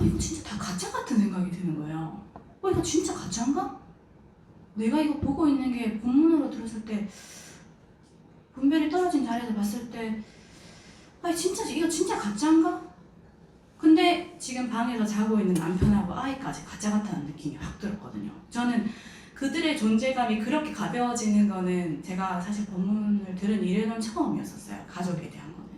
이거 진짜 다 가짜 같은 생각이 드는 거예요. 이거 진짜 가짜인가? 내가 이거 보고 있는 게 본문으로 들었을 때, 분별이 떨어진 자리에서 봤을 때, 진짜 이거 진짜 가짜인가? 근데 지금 방에서 자고 있는 남편하고 아이까지 가짜 같다는 느낌이 확 들었거든요. 저는 그들의 존재감이 그렇게 가벼워지는 거는 제가 사실 본문을 들은 이래는 처음이었었어요. 가족에 대한 거는.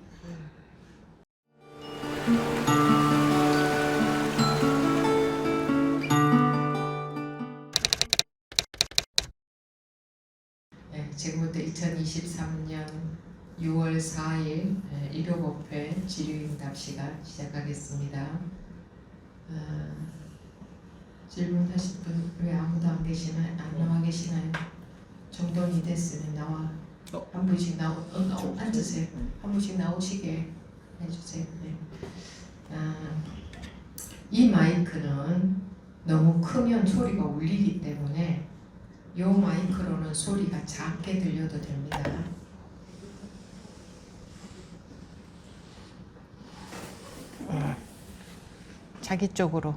네, 지금부터 2023년 6월 4일 일요법회 질의응답 시간 시작하겠습니다. 질문하실 분 왜 아무도 안 나와 계시나요? 정돈이 됐으면 한 분씩 앉으세요. 한 분씩 나오시게 해주세요. 네. 이 마이크는 너무 크면 소리가 울리기 때문에 이 마이크로는 소리가 작게 들려도 됩니다. 자기 쪽으로.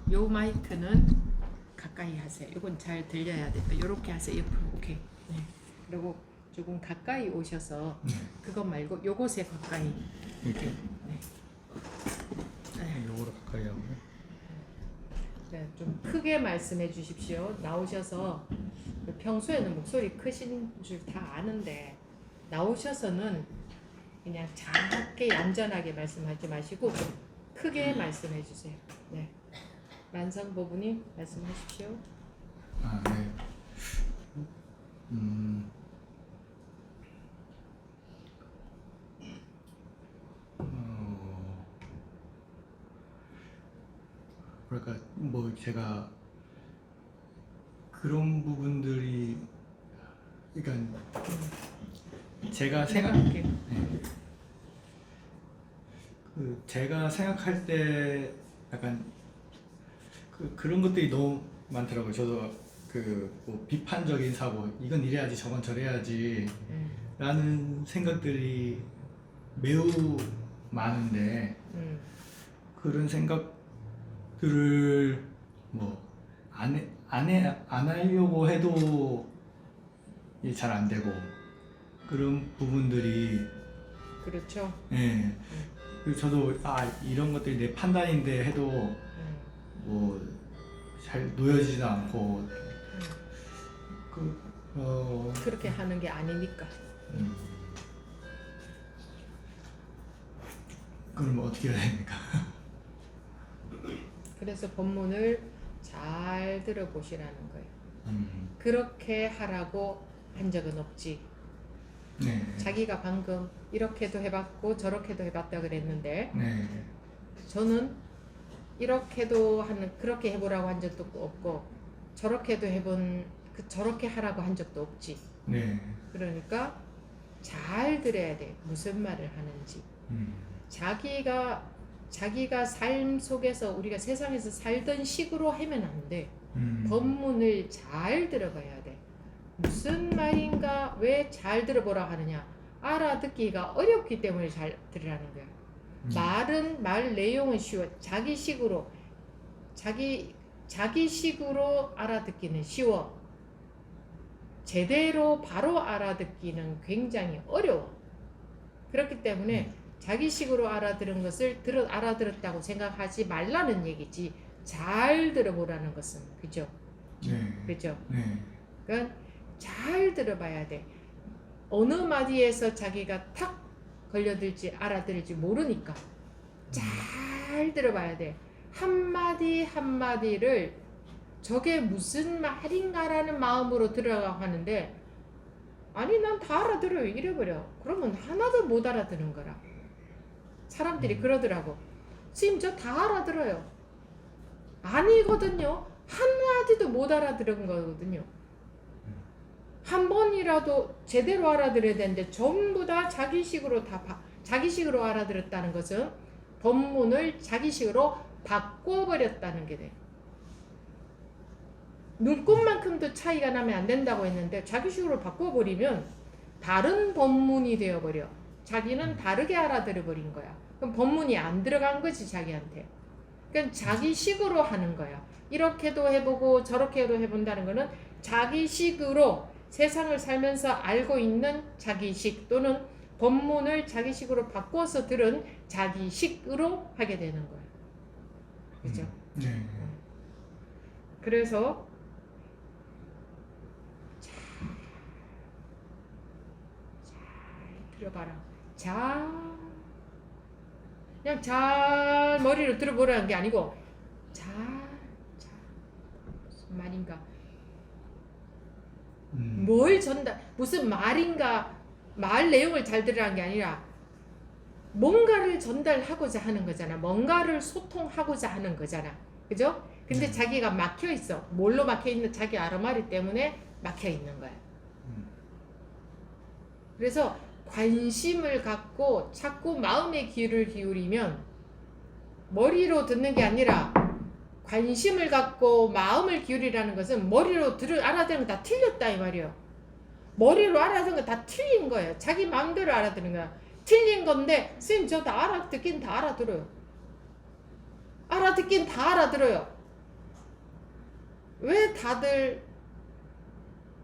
이 마이크는 가까이 하세요. 이건 잘 들려야 돼요. 이렇게 하세요. 옆으로. 오케이. 네. 그리고 조금 가까이 오셔서 그것 말고 요곳에 가까이. 이렇게. 네. 요거를 가까이 하고요. 네, 좀 크게 말씀해 주십시오. 나오셔서 평소에는 목소리 크신 줄 다 아는데 나오셔서는 그냥 작게 얌전하게 말씀하지 마시고 좀 크게 말씀해 주세요. 네. 만성보부님 말씀하십시오. 네. 그러니까 뭐 제가 그런 부분들이 그러니까 제가 생각할게요. 제가 생각할 때 약간 그런 것들이 너무 많더라고요. 저도 뭐 비판적인 사고, 이건 이래야지 저건 저래야지 라는 생각들이 매우 많은데 그런 생각들을 뭐 안 하려고 해도 잘 안 되고 그런 부분들이 그렇죠. 예. 그리고 저도 이런 것들이 내 판단인데 해도 뭐 잘 놓여지지도 않고 그렇게 하는 게 아니니까. 그러면 어떻게 해야 됩니까? 그래서 본문을 잘 들어보시라는 거예요. 그렇게 하라고 한 적은 없지. 네. 자기가 방금 이렇게도 해봤고 저렇게도 해봤다 그랬는데 네. 저는 이렇게도 그렇게 해보라고 한 적도 없고 저렇게도 저렇게 하라고 한 적도 없지. 네. 그러니까 잘 들어야 돼. 무슨 말을 하는지. 자기가 삶 속에서 우리가 세상에서 살던 식으로 하면 안 돼. 본문을 잘 들어봐야 돼. 무슨 말인가, 왜 잘 들어보라 하느냐. 알아듣기가 어렵기 때문에 잘 들으라는 거야. 말 내용은 쉬워. 자기 식으로 알아듣기는 쉬워. 제대로 바로 알아듣기는 굉장히 어려워. 그렇기 때문에 자기식으로 알아들은 것을 알아들었다고 생각하지 말라는 얘기지. 잘 들어보라는 것은. 그죠? 네. 그죠? 네. 그러니까 잘 들어봐야 돼. 어느 마디에서 자기가 탁 걸려들지 알아들을지 모르니까 잘 들어봐야 돼. 한마디 한마디를 저게 무슨 말인가라는 마음으로 들어가고 하는데 아니 난 다 알아들어요 이래버려. 그러면 하나도 못 알아듣는 거라. 사람들이 그러더라고. 선생님 저 다 알아들어요. 아니거든요. 한마디도 못 알아들은 거거든요. 한 번이라도 제대로 알아들어야 되는데 전부 다 자기식으로 자기식으로 알아들었다는 것은 본문을 자기식으로 바꿔버렸다는 게 돼. 눈곱만큼도 차이가 나면 안 된다고 했는데 자기식으로 바꿔버리면 다른 법문이 되어버려. 자기는 다르게 알아들어 버린 거야. 그럼 법문이 안 들어간 거지 자기한테. 그러니까 자기식으로 하는 거야. 이렇게도 해보고 저렇게도 해본다는 거는 자기식으로 세상을 살면서 알고 있는 자기식 또는 법문을 자기식으로 바꿔서 들은 자기식으로 하게 되는 거야. 그죠? 네. 그래서 잘 들어봐라. 그냥 잘 머리로 들어보라는 게 아니고 무슨 말인가, 뭘 전달, 무슨 말인가, 말 내용을 잘 들으라는 게 아니라 뭔가를 전달하고자 하는 거잖아. 뭔가를 소통하고자 하는 거잖아. 그죠? 근데 자기가 막혀 있어. 뭘로 막혀 있는? 자기 아르마리 때문에 막혀 있는 거야. 그래서 관심을 갖고 자꾸 마음의 귀를 기울이면 머리로 듣는 게 아니라 관심을 갖고 마음을 기울이라는 것은 머리로 알아듣는 거 다 틀렸다 이 말이에요. 머리로 알아듣는 거 다 틀린 거예요. 자기 마음대로 알아듣는 거야. 틀린 건데 선생님 저 다 알아듣긴 다 알아들어요. 알아듣긴 다 알아들어요. 왜 다들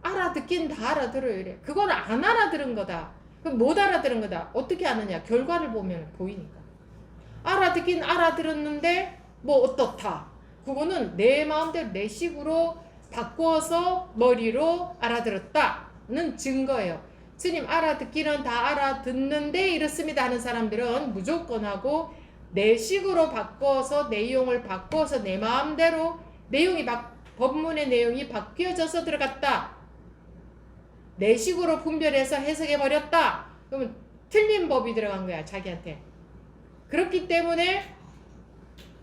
알아듣긴 다 알아들어요 이래. 그건 안 알아들은 거다. 그럼 못 알아들은 거다. 어떻게 아느냐? 결과를 보면 보이니까. 알아듣긴 알아들었는데 뭐 어떻다. 그거는 내 마음대로 내 식으로 바꿔서 머리로 알아들었다는 증거예요. 스님 알아듣기는 다 알아듣는데 이렇습니다 하는 사람들은 무조건 하고 내 식으로 바꿔서 내용을 바꿔서 내 마음대로 법문의 내용이 바뀌어져서 들어갔다. 내 식으로 분별해서 해석해버렸다. 그러면 틀린 법이 들어간 거야 자기한테. 그렇기 때문에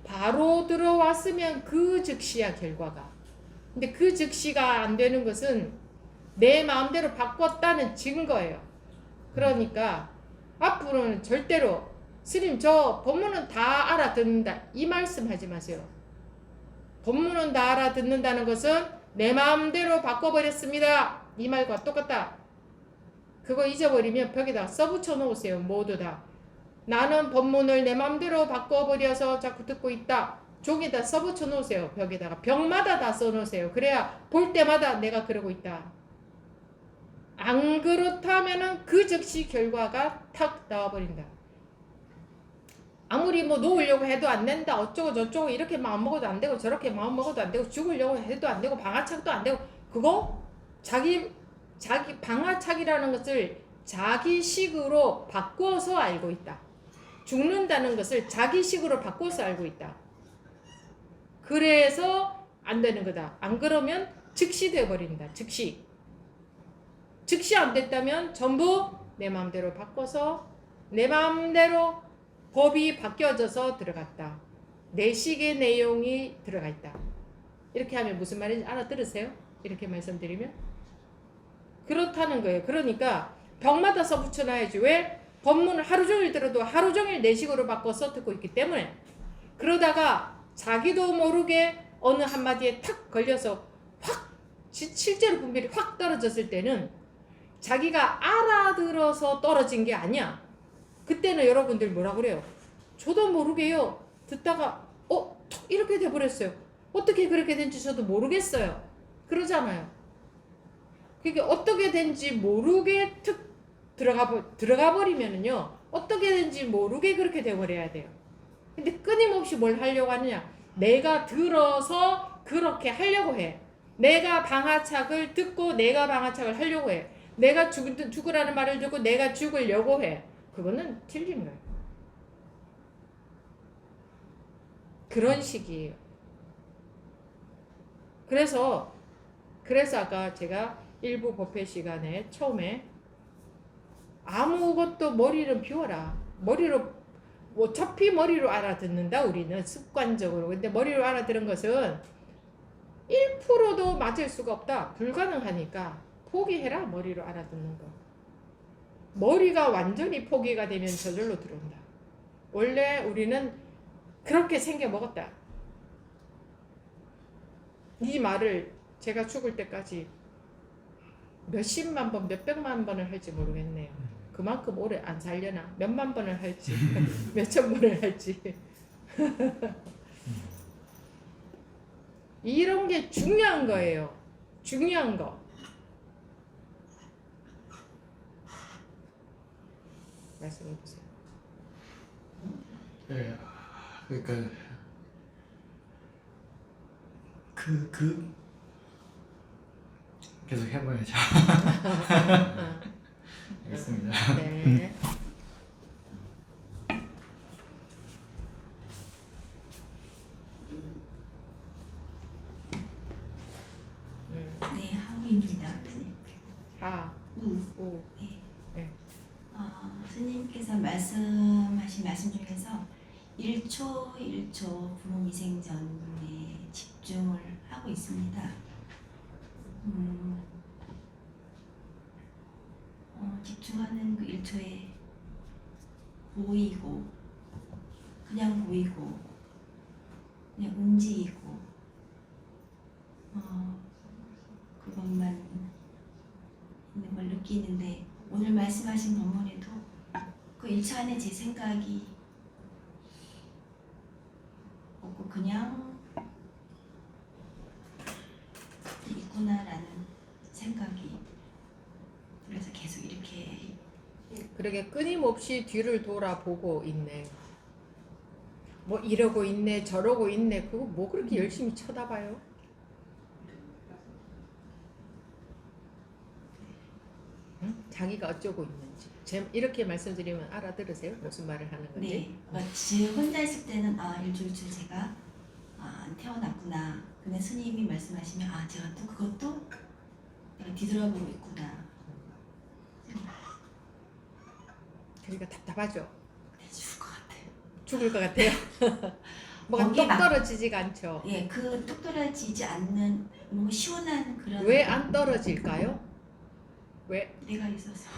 바로 들어왔으면 그 즉시야 결과가. 근데 그 즉시가 안 되는 것은 내 마음대로 바꿨다는 증거예요. 그러니까 앞으로는 절대로 스님 저 법문은 다 알아듣는다 이 말씀 하지 마세요. 법문은 다 알아듣는다는 것은 내 마음대로 바꿔버렸습니다 이 말과 똑같다. 그거 잊어버리면 벽에다 써붙여 놓으세요. 모두 다. 나는 법문을 내 마음대로 바꿔버려서 자꾸 듣고 있다. 종이다 써붙여 놓으세요. 벽에다가. 벽마다 다 써놓으세요. 그래야 볼 때마다 내가 그러고 있다. 안 그렇다면은 그 즉시 결과가 탁 나와버린다. 아무리 뭐 놓으려고 해도 안 된다. 어쩌고 저쩌고 이렇게 마음 먹어도 안 되고 저렇게 마음 먹어도 안 되고 죽으려고 해도 안 되고 방아착도 안 되고 그거 자기 방아착이라는 것을 자기식으로 바꿔서 알고 있다. 죽는다는 것을 자기식으로 바꿔서 알고 있다. 그래서 안 되는 거다. 안 그러면 즉시 돼버린다. 즉시 안 됐다면 전부 내 마음대로 바꿔서 내 마음대로 법이 바뀌어져서 들어갔다. 내 식의 내용이 들어가 있다. 이렇게 하면 무슨 말인지 알아들으세요? 이렇게 말씀드리면 그렇다는 거예요. 그러니까 벽마다 써붙여놔야지. 왜? 법문을 하루 종일 들어도 하루 종일 내 식으로 바꿔서 듣고 있기 때문에. 그러다가 자기도 모르게 어느 한마디에 탁 걸려서 확 실제로 분별이 확 떨어졌을 때는 자기가 알아들어서 떨어진 게 아니야. 그때는 여러분들 뭐라 그래요? 저도 모르게요. 듣다가 툭 이렇게 돼버렸어요. 어떻게 그렇게 된지 저도 모르겠어요. 그러잖아요. 그게 어떻게 된지 모르게 툭 들어가 버리면은요. 어떻게 된지 모르게 그렇게 돼버려야 돼요. 근데 끊임없이 뭘 하려고 하느냐? 내가 들어서 그렇게 하려고 해. 내가 방아착을 듣고 내가 방아착을 하려고 해. 내가 죽으라는 말을 듣고 내가 죽으려고 해. 그거는 틀린 거예요. 그런 식이에요. 그래서 아까 제가 일부 법회 시간에 처음에 아무것도 머리를 비워라. 머리로 어차피 머리로 알아듣는다 우리는 습관적으로. 근데 머리로 알아들은 것은 1%도 맞을 수가 없다. 불가능하니까 포기해라. 머리로 알아듣는 거. 머리가 완전히 포기가 되면 저절로 들어온다. 원래 우리는 그렇게 생겨 먹었다. 이 말을 제가 죽을 때까지 몇십만 번, 몇백만 번을 할지 모르겠네요. 그만큼 오래 안 살려나? 몇만 번을 할지, 몇천 번을 할지. 이런 게 중요한 거예요. 중요한 거. 말씀해 보세요. 예, 그러니까 계속 해봐야죠. 알겠습니다. 네. 네, 하우입니다. 스님. 하, 우. 네. 스님께서 말씀하신 말씀 중에서 1초 1초 부모미생전에 집중을 하고 있습니다. 집중하는 그 1초에 보이고 그냥 보이고 그냥 움직이고 그것만 있는 걸 느끼는데 오늘 말씀하신 법문에도 그 1초 안에 제 생각이 없고 그냥 있구나라는 생각이 그래서 계속 이렇게 그러게 끊임없이 뒤를 돌아보고 있네. 뭐 이러고 있네, 저러고 있네. 그거 뭐 그렇게 열심히 쳐다봐요? 응? 자기가 어쩌고 있는지. 이렇게 말씀드리면 알아들으세요? 무슨 말을 하는 건지? 네, 저 혼자 있을 때는 일주일째 제가 태어났구나. 근데 스님이 말씀하시면 제가 또 그것도 내가 뒤돌아보고 있구나. 그러니까 답답하죠? 네, 죽을 것 같아요. 죽을 것 같아요. 뭐가 거기에 똑 막- 떨어지지가 않죠. 예, 그 뚝 떨어지지 않는 뭔가 시원한 그런 왜 안 떨어질까요? 왜? 내가 있어서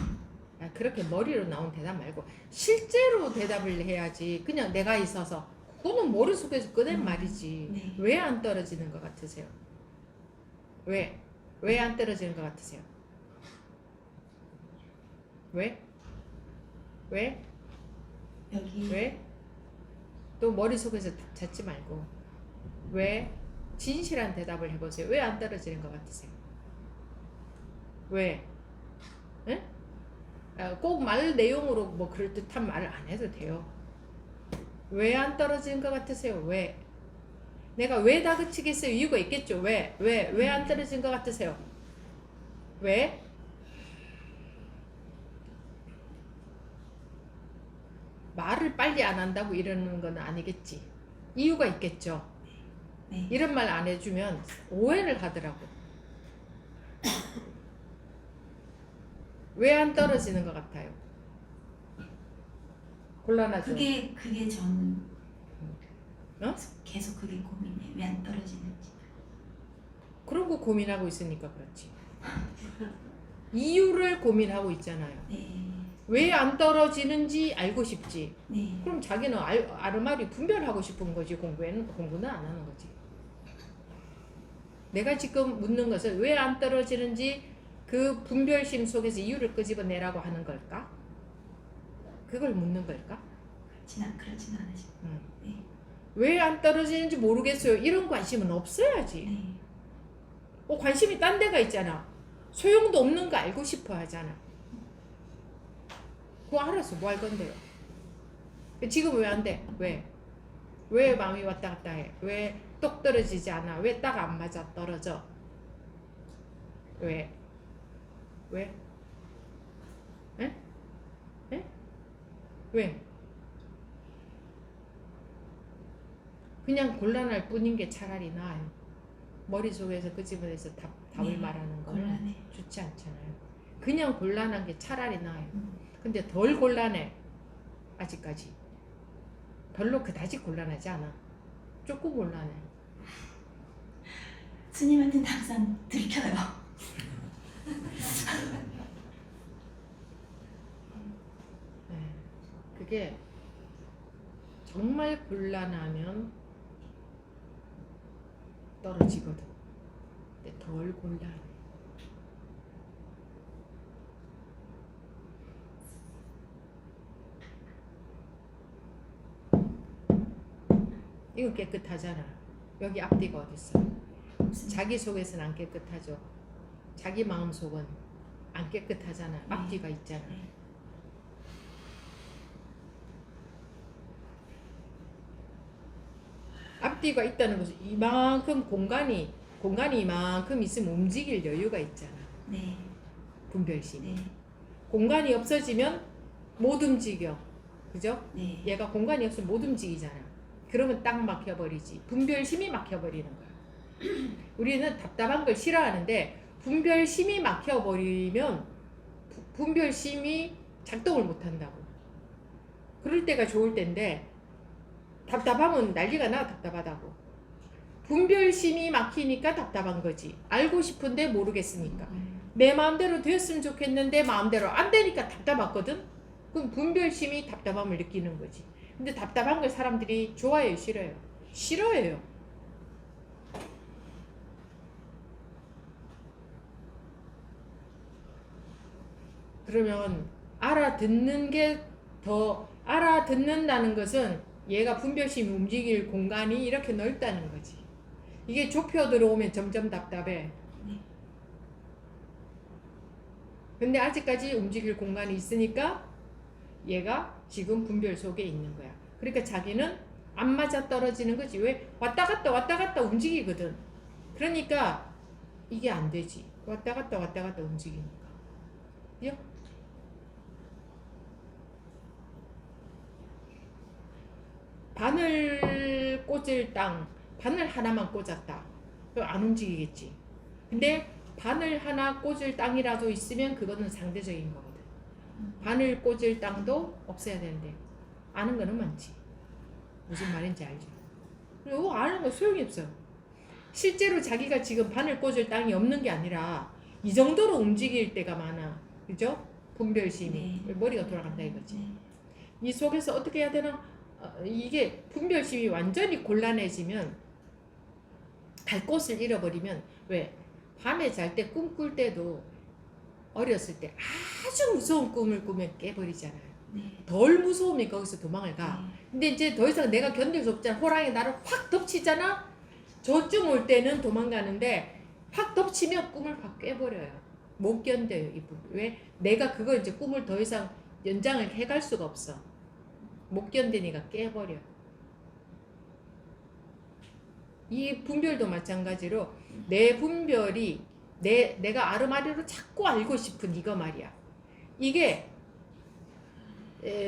그렇게 머리로 나온 대답 말고 실제로 대답을 해야지. 그냥 내가 있어서 그거는 머릿속에서 꺼낸 말이지. 네. 왜 안 떨어지는 것 같으세요? 왜? 왜 안 떨어지는 것 같으세요? 왜? 왜? 여기 왜? 또 머릿속에서 찾지 말고 왜? 진실한 대답을 해보세요. 왜 안 떨어지는 것 같으세요? 왜? 응? 꼭 말 내용으로 뭐 그럴듯한 말을 안 해도 돼요. 왜 안 떨어지는 것 같으세요? 왜? 내가 왜 다그치겠어요? 이유가 있겠죠. 왜 안 떨어지는 것 같으세요? 왜? 말을 빨리 안 한다고 이러는 건 아니겠지. 이유가 있겠죠. 네. 이런 말 안 해주면 오해를 하더라고. 왜 안 떨어지는 것 같아요? 곤란하죠. 그게 저는 어? 계속 그게 고민이에요. 왜 안 떨어지는지. 그런 거 고민하고 있으니까 그렇지. 이유를 고민하고 있잖아요. 네, 왜 안 떨어지는지 알고 싶지. 네, 그럼 자기는 아르마리 분별하고 싶은 거지. 공부는 안 하는 거지. 내가 지금 묻는 것은 왜 안 떨어지는지 그 분별심 속에서 이유를 끄집어내라고 하는 걸까? 그걸 묻는 걸까? 그렇진 않으시고. 네, 왜 안 떨어지는지 모르겠어요. 이런 관심은 없어야지. 네, 관심이 딴 데가 있잖아. 소용도 없는 거 알고 싶어 하잖아. 그거 알아서 뭐 할 건데요? 지금 왜 안 돼? 왜? 왜 마음이 왔다 갔다 해? 왜 똑 떨어지지 않아? 왜 딱 안 맞아 떨어져? 왜? 왜? 에? 에? 왜? 그냥 곤란할 뿐인 게 차라리 나아요. 머릿속에서 끄집어내서 답을 네, 말하는 거는 곤란해. 좋지 않잖아요. 그냥 곤란한 게 차라리 나아요. 근데 덜 곤란해. 아직까지. 별로 그다지 곤란하지 않아. 조금 곤란해. 스님한테는 항상 들켜요. 네. 그게 정말 곤란하면 떨어지거든. 근데 덜 곤란해. 이거 깨끗하잖아. 여기 앞뒤가 어딨어? 자기 속에서는 안 깨끗하죠. 자기 마음 속은 안 깨끗하잖아. 앞뒤가 있잖아. 앞뒤가 있다는 것은 이만큼 공간이 이만큼 있으면 움직일 여유가 있잖아. 네. 분별심이. 네. 공간이 없어지면 못 움직여. 그죠? 네. 얘가 공간이 없으면 못 움직이잖아. 그러면 딱 막혀버리지. 분별심이 막혀버리는 거야. 우리는 답답한 걸 싫어하는데 분별심이 막혀버리면 분별심이 작동을 못한다고. 그럴 때가 좋을 때인데 답답하면 난리가 나. 답답하다고. 분별심이 막히니까 답답한 거지. 알고 싶은데 모르겠으니까. 내 마음대로 됐으면 좋겠는데 마음대로 안 되니까 답답하거든. 그럼 분별심이 답답함을 느끼는 거지. 근데 답답한 걸 사람들이 좋아해요, 싫어해요? 싫어해요. 그러면 알아듣는 게 더 알아듣는다는 것은 얘가 분별심이 움직일 공간이 이렇게 넓다는 거지. 이게 좁혀 들어오면 점점 답답해. 근데 아직까지 움직일 공간이 있으니까 얘가 지금 분별 속에 있는 거야. 그러니까 자기는 안 맞아 떨어지는 거지. 왜? 왔다 갔다 움직이거든. 그러니까 이게 안 되지. 왔다 갔다 움직이니까. 그죠? 바늘 꽂을 땅, 바늘 하나만 꽂았다. 그럼 안 움직이겠지. 근데 바늘 하나 꽂을 땅이라도 있으면 그거는 상대적인 거거든. 바늘 꽂을 땅도 없애야 되는데 아는 거는 많지. 무슨 말인지 알죠? 그리고 아는 거 소용이 없어요. 실제로 자기가 지금 바늘 꽂을 땅이 없는 게 아니라 이 정도로 움직일 때가 많아. 그죠? 분별심이. 네. 머리가 돌아간다 이거지. 네. 이 속에서 어떻게 해야 되나? 이게 분별심이 완전히 곤란해지면 갈 곳을 잃어버리면 왜? 밤에 잘 때 꿈 꿀 때도 어렸을 때 아주 무서운 꿈을 꾸면 깨버리잖아요. 네. 덜 무서우면 거기서 도망을 가. 네. 근데 이제 더 이상 내가 견딜 수 없잖아. 호랑이 나를 확 덮치잖아. 저쯤 올 때는 도망가는데 확 덮치면 꿈을 확 깨버려요. 못 견뎌요. 이 부분. 왜? 내가 그거 이제 꿈을 더 이상 연장을 해갈 수가 없어. 못 견디니까 깨버려. 이 분별도 마찬가지로 내 분별이 내가 아르마리로 자꾸 알고 싶은 이거 말이야. 이게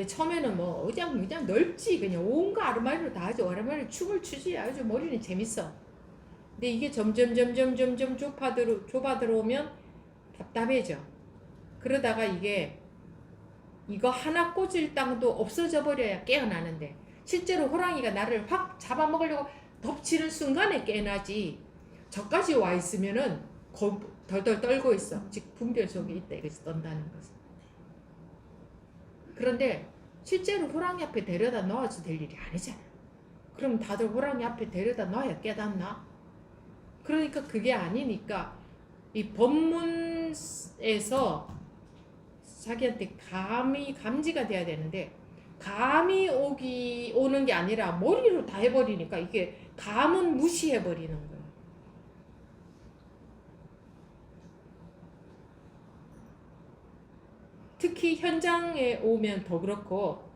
처음에는 뭐 그냥 넓지. 그냥 온갖 아르마리로 다 하죠. 아르마리로 춤을 추지. 아주 머리는 재밌어. 근데 이게 점점 좁아 들어오면 답답해져. 그러다가 이거 하나 꽂을 땅도 없어져 버려야 깨어나는데 실제로 호랑이가 나를 확 잡아먹으려고 덮치는 순간에 깨어나지. 저까지 와 있으면은 덜덜 떨고 있어. 즉 분별 속에 있다 이것이 떤다는 것은. 그런데 실제로 호랑이 앞에 데려다 놓아서 될 일이 아니잖아. 그럼 다들 호랑이 앞에 데려다 놔야 깨닫나? 그러니까 그게 아니니까 이 법문에서 자기한테 감지가 돼야 되는데 감이 오는 게 아니라 머리로 다 해버리니까 이게 감은 무시해버리는 거예요. 특히 현장에 오면 더 그렇고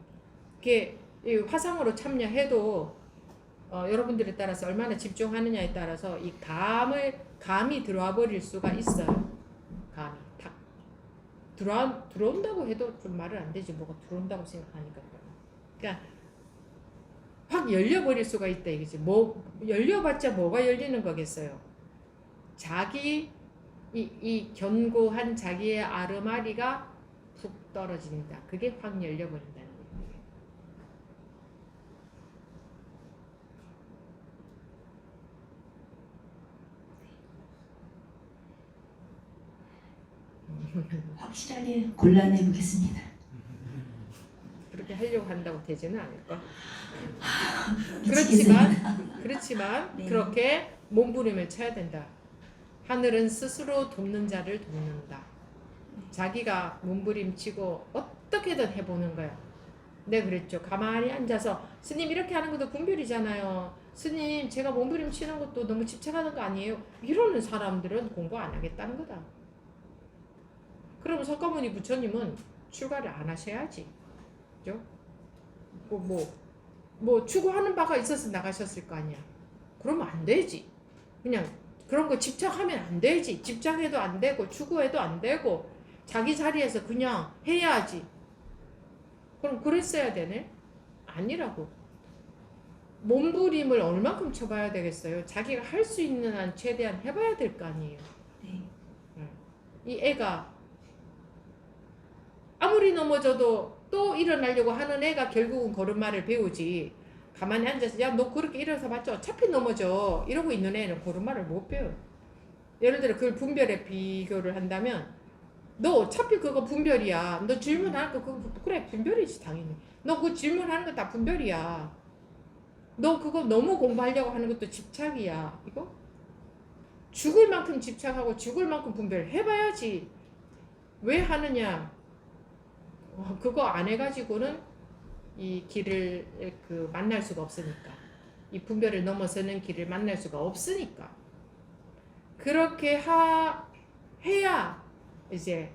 이게 화상으로 참여해도 여러분들에 따라서 얼마나 집중하느냐에 따라서 이 감이 들어와 버릴 수가 있어요. 감이 탁 들어온다고 해도 좀 말은 안 되지. 뭐가 들어온다고 생각하니까. 그러니까 확 열려버릴 수가 있다 이거지. 뭐 열려봤자 뭐가 열리는 거겠어요. 자기 이 견고한 자기의 아르마리가 푹 떨어진다. 그게 확 열려버린다는 거예요. 확실하게 곤란해 보겠습니다. 그렇게 하려고 한다고 되지는 않을까. 미치겠습니다. 그렇지만 네. 그렇게 몸부림을 쳐야 된다. 하늘은 스스로 돕는 자를 돕는다. 자기가 몸부림치고 어떻게든 해보는 거야. 네, 그랬죠. 가만히 앉아서 스님 이렇게 하는 것도 분별이잖아요. 스님 제가 몸부림치는 것도 너무 집착하는 거 아니에요? 이러는 사람들은 공부 안 하겠다는 거다. 그러면 석가모니 부처님은 출가를 안 하셔야지. 그죠? 뭐 추구하는 바가 있어서 나가셨을 거 아니야. 그러면 안 되지. 그냥 그런 거 집착하면 안 되지. 집착해도 안 되고 추구해도 안 되고 자기 자리에서 그냥 해야지. 그럼 그랬어야 되네? 아니라고. 몸부림을 얼만큼 쳐봐야 되겠어요? 자기가 할 수 있는 한 최대한 해봐야 될 거 아니에요. 네. 이 애가 아무리 넘어져도 또 일어나려고 하는 애가 결국은 걸음마를 배우지. 가만히 앉아서 야 너 그렇게 일어서 봤자 어차피 넘어져 이러고 있는 애는 걸음마를 못 배워요. 예를 들어 그걸 분별에 비교를 한다면 너 어차피 그거 분별이야. 너 질문하는 거 그거 그래 분별이지 당연히. 너 그 질문하는 거 다 분별이야. 너 그거 너무 공부하려고 하는 것도 집착이야. 이거 죽을 만큼 집착하고 죽을 만큼 분별을 해봐야지. 왜 하느냐? 그거 안 해가지고는 이 길을 그 만날 수가 없으니까. 이 분별을 넘어서는 길을 만날 수가 없으니까. 그렇게 해야 이제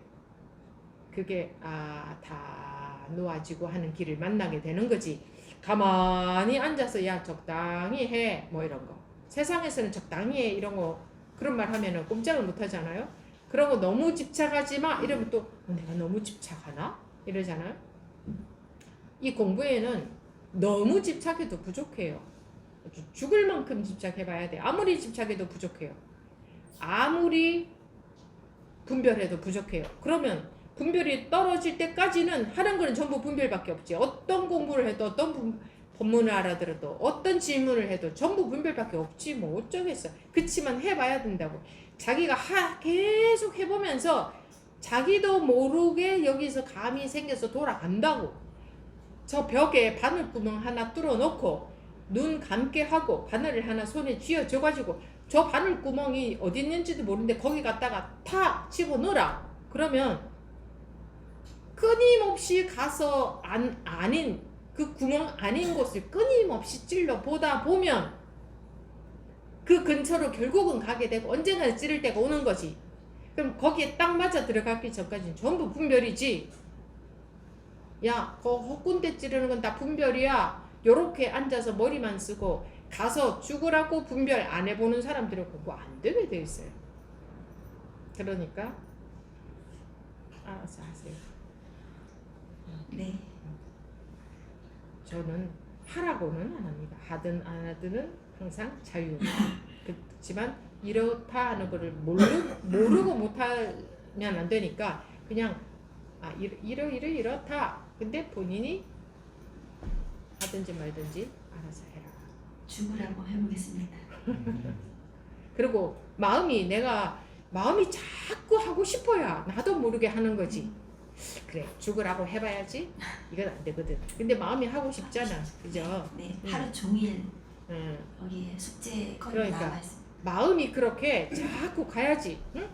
그게 다 놓아지고 하는 길을 만나게 되는 거지. 가만히 앉아서 야 적당히 해 뭐 이런 거. 세상에서는 적당히 해 이런 거 그런 말 하면은 꼼짝을 못 하잖아요. 그런 거 너무 집착하지 마 이러면 또 내가 너무 집착하나 이러잖아요. 이 공부에는 너무 집착해도 부족해요. 죽을 만큼 집착해봐야 돼. 아무리 집착해도 부족해요. 아무리 분별해도 부족해요. 그러면 분별이 떨어질 때까지는 하는 거는 전부 분별밖에 없지. 어떤 공부를 해도 어떤 법문을 알아들어도 어떤 질문을 해도 전부 분별밖에 없지. 뭐 어쩌겠어. 그치만 해봐야 된다고. 자기가 계속 해보면서 자기도 모르게 여기서 감이 생겨서 돌아간다고. 저 벽에 바늘구멍 하나 뚫어놓고 눈 감게 하고 바늘을 하나 손에 쥐어줘가지고 저 바늘구멍이 어디 있는지도 모르는데 거기 갖다가 탁 집어넣어라. 그러면 끊임없이 가서 아닌 그 구멍 아닌 곳을 끊임없이 찔러 보다 보면 그 근처로 결국은 가게 되고 언젠가 찌를 때가 오는 거지. 그럼 거기에 딱 맞아 들어가기 전까지는 전부 분별이지. 야, 그 헛군데 찌르는 건 다 분별이야. 요렇게 앉아서 머리만 쓰고 가서 죽으라고 분별 안 해보는 사람들은 공부 안 되게 돼 있어요. 그러니까 알아서 하세요. 네. 저는 하라고는 안 합니다. 하든 안 하든은 항상 자유. 그렇지만 이렇다 하는 거를 모르고 못하면 안 되니까 그냥 이렇다. 근데 본인이 하든지 말든지 알아서 해라. 죽으라고 해보겠습니다. 그리고 마음이 자꾸 하고 싶어야 나도 모르게 하는 거지. 그래 죽으라고 해봐야지. 이건 안 되거든. 근데 마음이 하고 싶잖아. 그죠? 네. 하루 종일 응. 여기에 숙제 거리 그러니까. 나와 있습니다. 마음이 그렇게 자꾸 가야지. 응?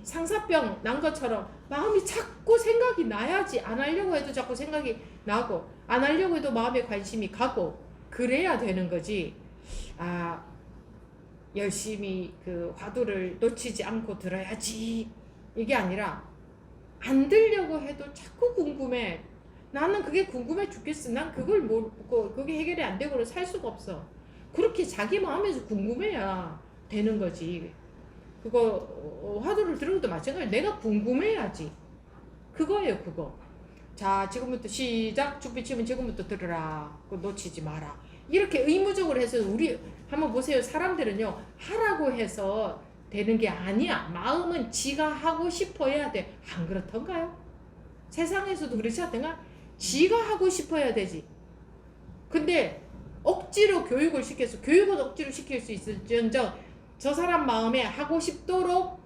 상사병 난 것처럼 마음이 자꾸 생각이 나야지. 안 하려고 해도 자꾸 생각이 나고 안 하려고 해도 마음에 관심이 가고 그래야 되는 거지. 열심히 그 화두를 놓치지 않고 들어야지 이게 아니라 안 들려고 해도 자꾸 궁금해. 나는 그게 궁금해 죽겠어. 난 그걸 모르고 그게 해결이 안 되고는 살 수가 없어. 그렇게 자기 마음에서 궁금해야 되는 거지. 그거 화두를 들은 것도 마찬가지야. 내가 궁금해야지. 그거예요 그거. 자 지금부터 시작. 죽비치면 지금부터 들으라. 그거 놓치지 마라. 이렇게 의무적으로 해서 우리 한번 보세요. 사람들은요 하라고 해서 되는 게 아니야. 마음은 지가 하고 싶어야 돼. 안 그렇던가요? 세상에서도 그렇지 않던가? 지가 하고 싶어야 되지. 근데 억지로 교육을 시켜서 교육은 억지로 시킬 수 있을지언정 저 사람 마음에 하고 싶도록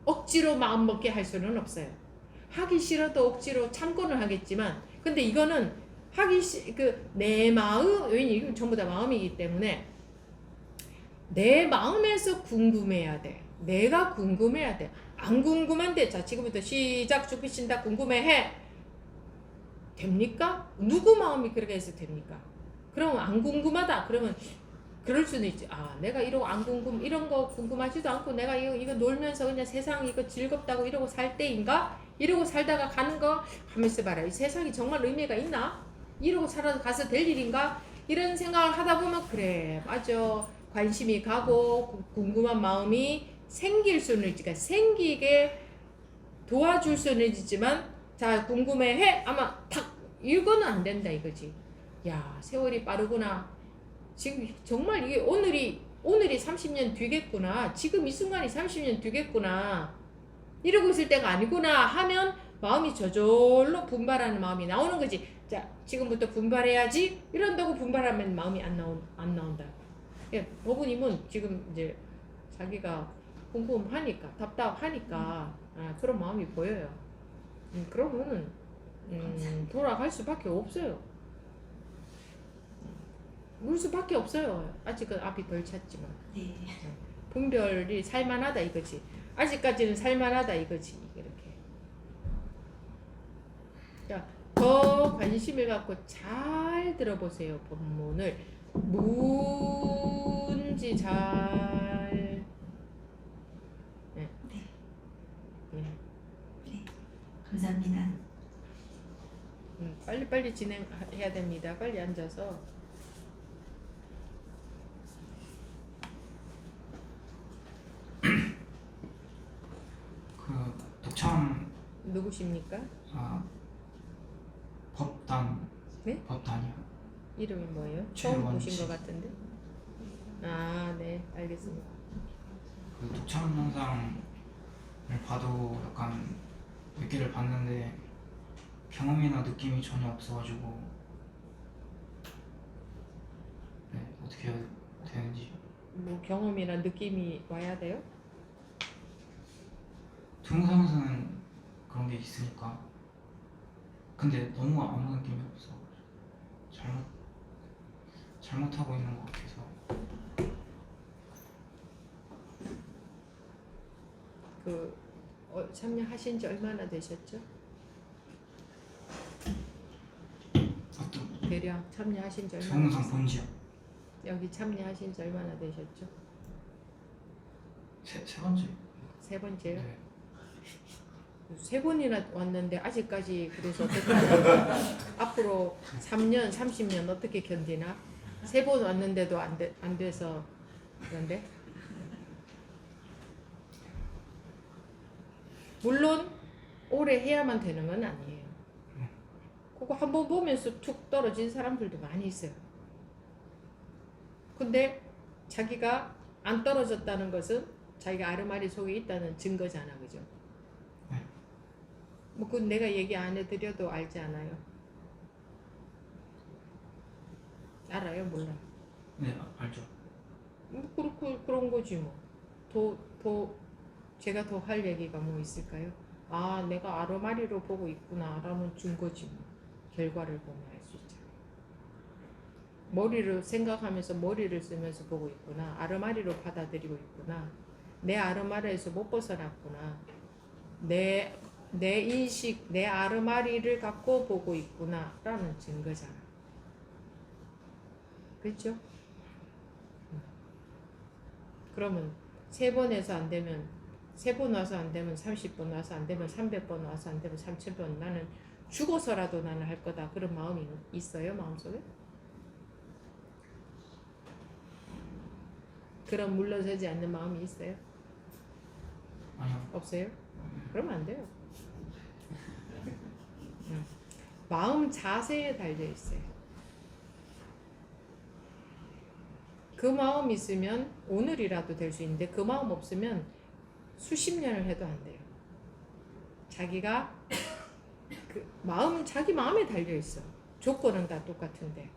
억지로 마음 먹게 할 수는 없어요. 하기 싫어도 억지로 참고는 하겠지만 근데 이거는 내 마음, 왜냐면 이건 전부 다 마음이기 때문에 내 마음에서 궁금해야 돼. 내가 궁금해야 돼. 안 궁금한데 자 지금부터 시작 좁히신다 궁금해해. 됩니까? 누구 마음이 그렇게 해서 됩니까? 그럼 안 궁금하다. 그러면 그럴 수는 있지. 아 내가 이런 거 궁금하지도 않고 내가 이거 놀면서 그냥 세상 이거 즐겁다고 이러고 살 때인가? 이러고 살다가 가는 거 하면서 봐라. 이 세상이 정말 의미가 있나? 이러고 살아서 가서 될 일인가? 이런 생각을 하다 보면 그래 맞아. 관심이 가고 궁금한 마음이 생길 수는 있지. 그러니까 생기게 도와줄 수는 있지만 자 궁금해해 아마 탁 이거는 안 된다 이거지. 야 세월이 빠르구나. 지금 정말 이게 오늘이 30년 뒤겠구나. 지금 이 순간이 30년 뒤겠구나. 이러고 있을 때가 아니구나 하면 마음이 저절로 분발하는 마음이 나오는 거지. 자 지금부터 분발해야지 이런다고 분발하면 마음이 안 나온다. 예, 법원님은 지금 이제 자기가 궁금하니까 답답하니까 그런 마음이 보여요. 그러면은 돌아갈 수밖에 없어요. 울 수밖에 없어요. 아직은 앞이 덜 찼지만 네. 분별이 살만하다 이거지. 아직까지는 살만하다 이거지. 이렇게. 자, 더 관심을 갖고 잘 들어보세요. 본문을 문지 잘. 네. 네. 감사합니다. 빨리 진행해야 됩니다. 빨리 앉아서. 그 독참 누구십니까? 법단. 네? 법단이요. 이름이 뭐예요? 처음 최원 보신 씨. 것 같은데. 아, 네, 알겠습니다. 그 독참 영상을 봐도 약간 몇 개를 봤는데 경험이나 느낌이 전혀 없어가지고 네, 어떻게 해야 되는지. 뭐 경험이나 느낌이 와야 돼요? 동영상에서는 그런 게 있으니까. 근데 너무 아무 느낌이 없어. 잘못하고 있는 것 같아서. 참여하신 지 얼마나 되셨죠? 어떤 대략 참여하신 지 얼마나 동영상 되셨죠? 본지요? 여기 참여하신 지 얼마나 되셨죠? 세 번째. 세 번째요? 네. 세 번이나 왔는데 아직까지 그래서 어떡하나? 앞으로 3년, 30년 어떻게 견디나? 세 번 왔는데도 안 돼서 그런데 물론 오래 해야만 되는 건 아니에요. 그거 한번 보면서 툭 떨어진 사람들도 많이 있어요. 근데 자기가 안 떨어졌다는 것은 자기가 아르마리 속에 있다는 증거잖아, 그죠? 네. 뭐 그건 내가 얘기 안 해드려도 알지 않아요? 알아요, 몰라? 네, 알죠. 뭐 그런 거지 뭐. 제가 더 할 얘기가 뭐 있을까요? 아, 내가 아르마리로 보고 있구나라는 증거지 뭐. 결과를 보면 알 수 있죠. 머리를 생각하면서 머리를 쓰면서 보고 있구나. 아르마리로 받아들이고 있구나. 내 아르마리에서 못 벗어났구나. 내 인식, 내 아르마리를 갖고 보고 있구나 라는 증거잖아. 그렇죠? 그러면 3번에서 안 되면 3번 와서 안 되면 30번 와서 안 되면 300번 와서 안 되면 3000번 나는 죽어서라도 나는 할 거다. 그런 마음이 있어요? 마음속에? 그런 물러서지 않는 마음이 있어요? 아니요. 없어요? 그러면 안 돼요. 마음 자세에 달려 있어요. 그 마음 있으면 오늘이라도 될 수 있는데 그 마음 없으면 수십 년을 해도 안 돼요. 자기가 자기 마음에 달려 있어. 조건은 다 똑같은데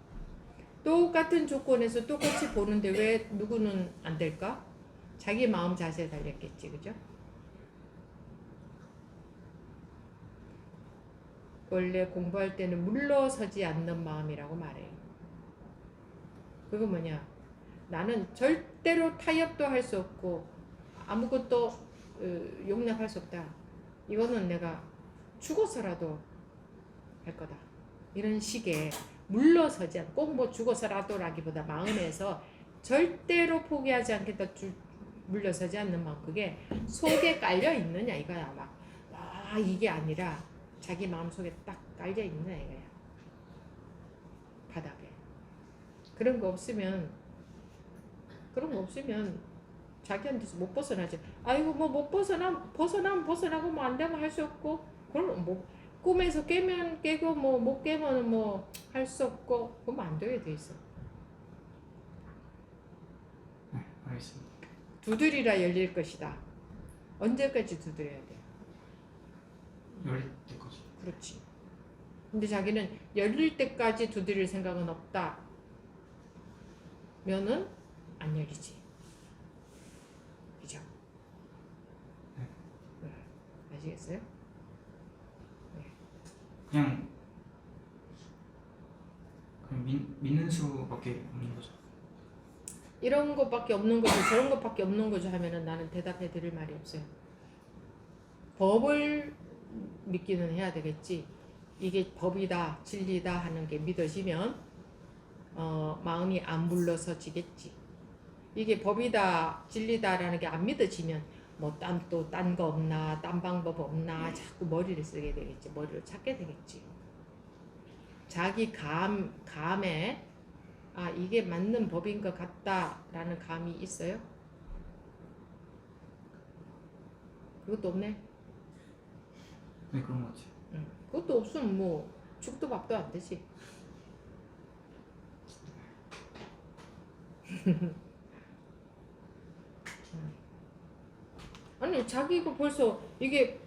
똑같은 조건에서 똑같이 보는데 왜 누구는 안 될까? 자기 마음 자세에 달렸겠지, 그죠? 원래 공부할 때는 물러서지 않는 마음이라고 말해요. 그거 뭐냐? 나는 절대로 타협도 할 수 없고 아무것도 용납할 수 없다. 이거는 내가 죽어서라도 할 거다. 이런 식의 물러서지 않고 꼭 뭐 죽어서라도라기보다 마음에서 절대로 포기하지 않겠다. 물러서지 않는 마음, 그게 속에 깔려 있느냐 이거야. 막 이게 아니라 자기 마음 속에 딱 깔려 있느냐 이거야. 바닥에 그런 거 없으면 자기한테서 못 벗어나지. 아이고 뭐 못 벗어나면 벗어나고 뭐 안 되면 할 수 없고, 그럼 뭐 꿈에서 깨면 깨고 뭐 못 깨면 뭐 할 수 없고, 그러면 안 되게 돼 있어. 네, 알겠습니다. 두드리라 열릴 것이다. 언제까지 두드려야 돼? 열릴 때까지. 그렇지. 근데 자기는 열릴 때까지 두드릴 생각은 없다. 면은 안 열리지. 그죠? 네. 아시겠어요? 그냥 믿는 수밖에 없는 거죠. 이런 것밖에 없는 거죠, 저런 것밖에 없는 거죠 하면은 나는 대답해 드릴 말이 없어요. 법을 믿기는 해야 되겠지. 이게 법이다, 진리다 하는 게 믿어지면 마음이 안 물러서지겠지. 이게 법이다, 진리다라는 게 안 믿어지면 뭐 딴 거 없나, 딴 방법 없나 자꾸 머리를 쓰게 되겠지. 머리를 찾게 되겠지. 자기 감에 이게 맞는 법인 것 같다라는 감이 있어요? 그것도 없네. 네, 그런 것 같아요. 그것도 없으면 뭐 죽도 밥도 안 되지. 아니 자기가 벌써 이게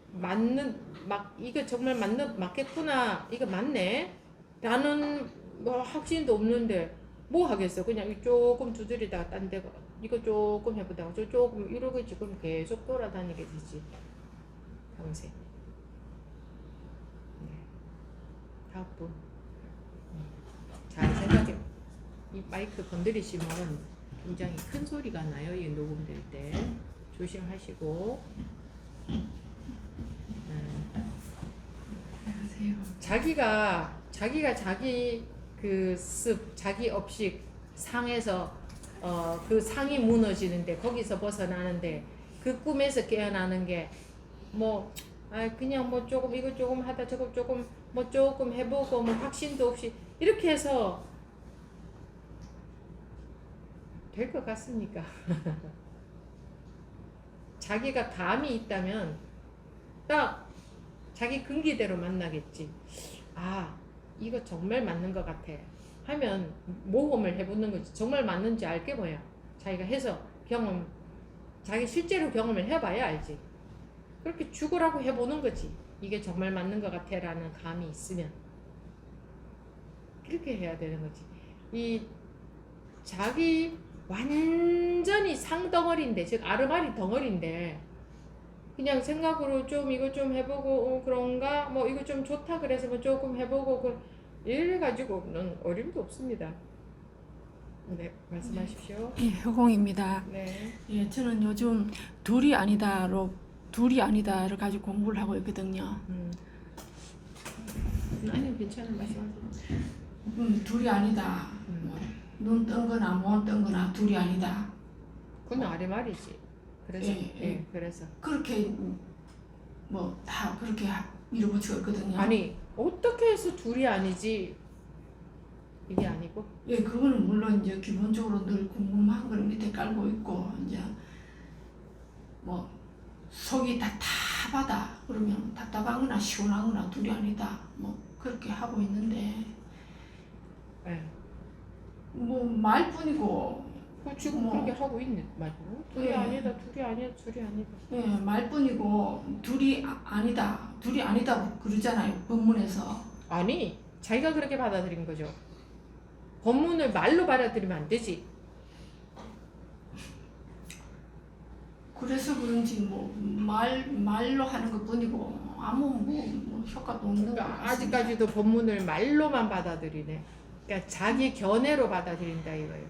이거 정말 맞겠구나, 이거 맞네 라는 뭐 확신도 없는데 뭐 하겠어. 그냥 조금 두드리다가 딴 데가 이거 조금 해보다가 저 조금 이러겠지. 그럼 계속 돌아다니게 되지 평생. 다음 분. 잘 생각해. 이 마이크 건드리시면 굉장히 큰 소리가 나요. 이 녹음될 때 조심하시고. 안녕하세요. 자기가 자기 그 자기 업식 상에서 그 상이 무너지는데, 거기서 벗어나는데, 그 꿈에서 깨어나는 게 뭐 그냥 뭐 조금 이거 조금 하다 저거 조금 뭐 조금 해보고 뭐 확신도 없이 이렇게 해서 될 것 같습니까? 자기가 감이 있다면 딱 자기 근기대로 만나겠지. 이거 정말 맞는 것 같아 하면 모험을 해보는 거지. 정말 맞는지 알게 뭐야. 자기가 해서 자기 실제로 경험을 해봐야 알지. 그렇게 죽으라고 해보는 거지. 이게 정말 맞는 것 같아 라는 감이 있으면 그렇게 해야 되는 거지. 이 자기 완전히 상덩어리인데, 즉 아르마리 덩어리인데 그냥 생각으로 좀 이거 좀 해보고 그런가 뭐 이거 좀 좋다 그래서 뭐 조금 해보고 이래가지고는 어림도 없습니다. 네, 말씀하십시오. 예, 효공입니다. 네. 예, 저는 요즘 둘이 아니다를 가지고 공부를 하고 있거든요. 아니 괜찮은 말씀하세요. 둘이 아니다. 눈 뜬 거나 못 뜬 거나 둘이 아니다. 그건 아르마리지. 그래서 예. 그래서 그렇게 뭐 다 그렇게 밀어붙이고 있거든요. 아니 어떻게 해서 둘이 아니지 이게 아니고? 예, 그거는 물론 이제 기본적으로 늘 궁금한 걸 밑에 깔고 있고, 이제 뭐 속이 답답하다 그러면 답답하거나 시원하거나 둘이 아니다 뭐 그렇게 하고 있는데, 네. 뭐 말뿐이고 지금 뭐, 그렇게 하고 있네. 맞고. 둘이 예. 아니다. 둘이 아니다. 예, 말뿐이고 둘이 아니다 그러잖아요, 법문에서. 아니 자기가 그렇게 받아들인 거죠. 법문을 말로 받아들이면 안 되지. 그래서 그런지 뭐 말로 하는 것뿐이고 아무 뭐 효과도 없는 것 그러니까 같습니다. 아직까지도 법문을 말로만 받아들이네. 그러니까 자기 견해로 받아들인다 이거예요.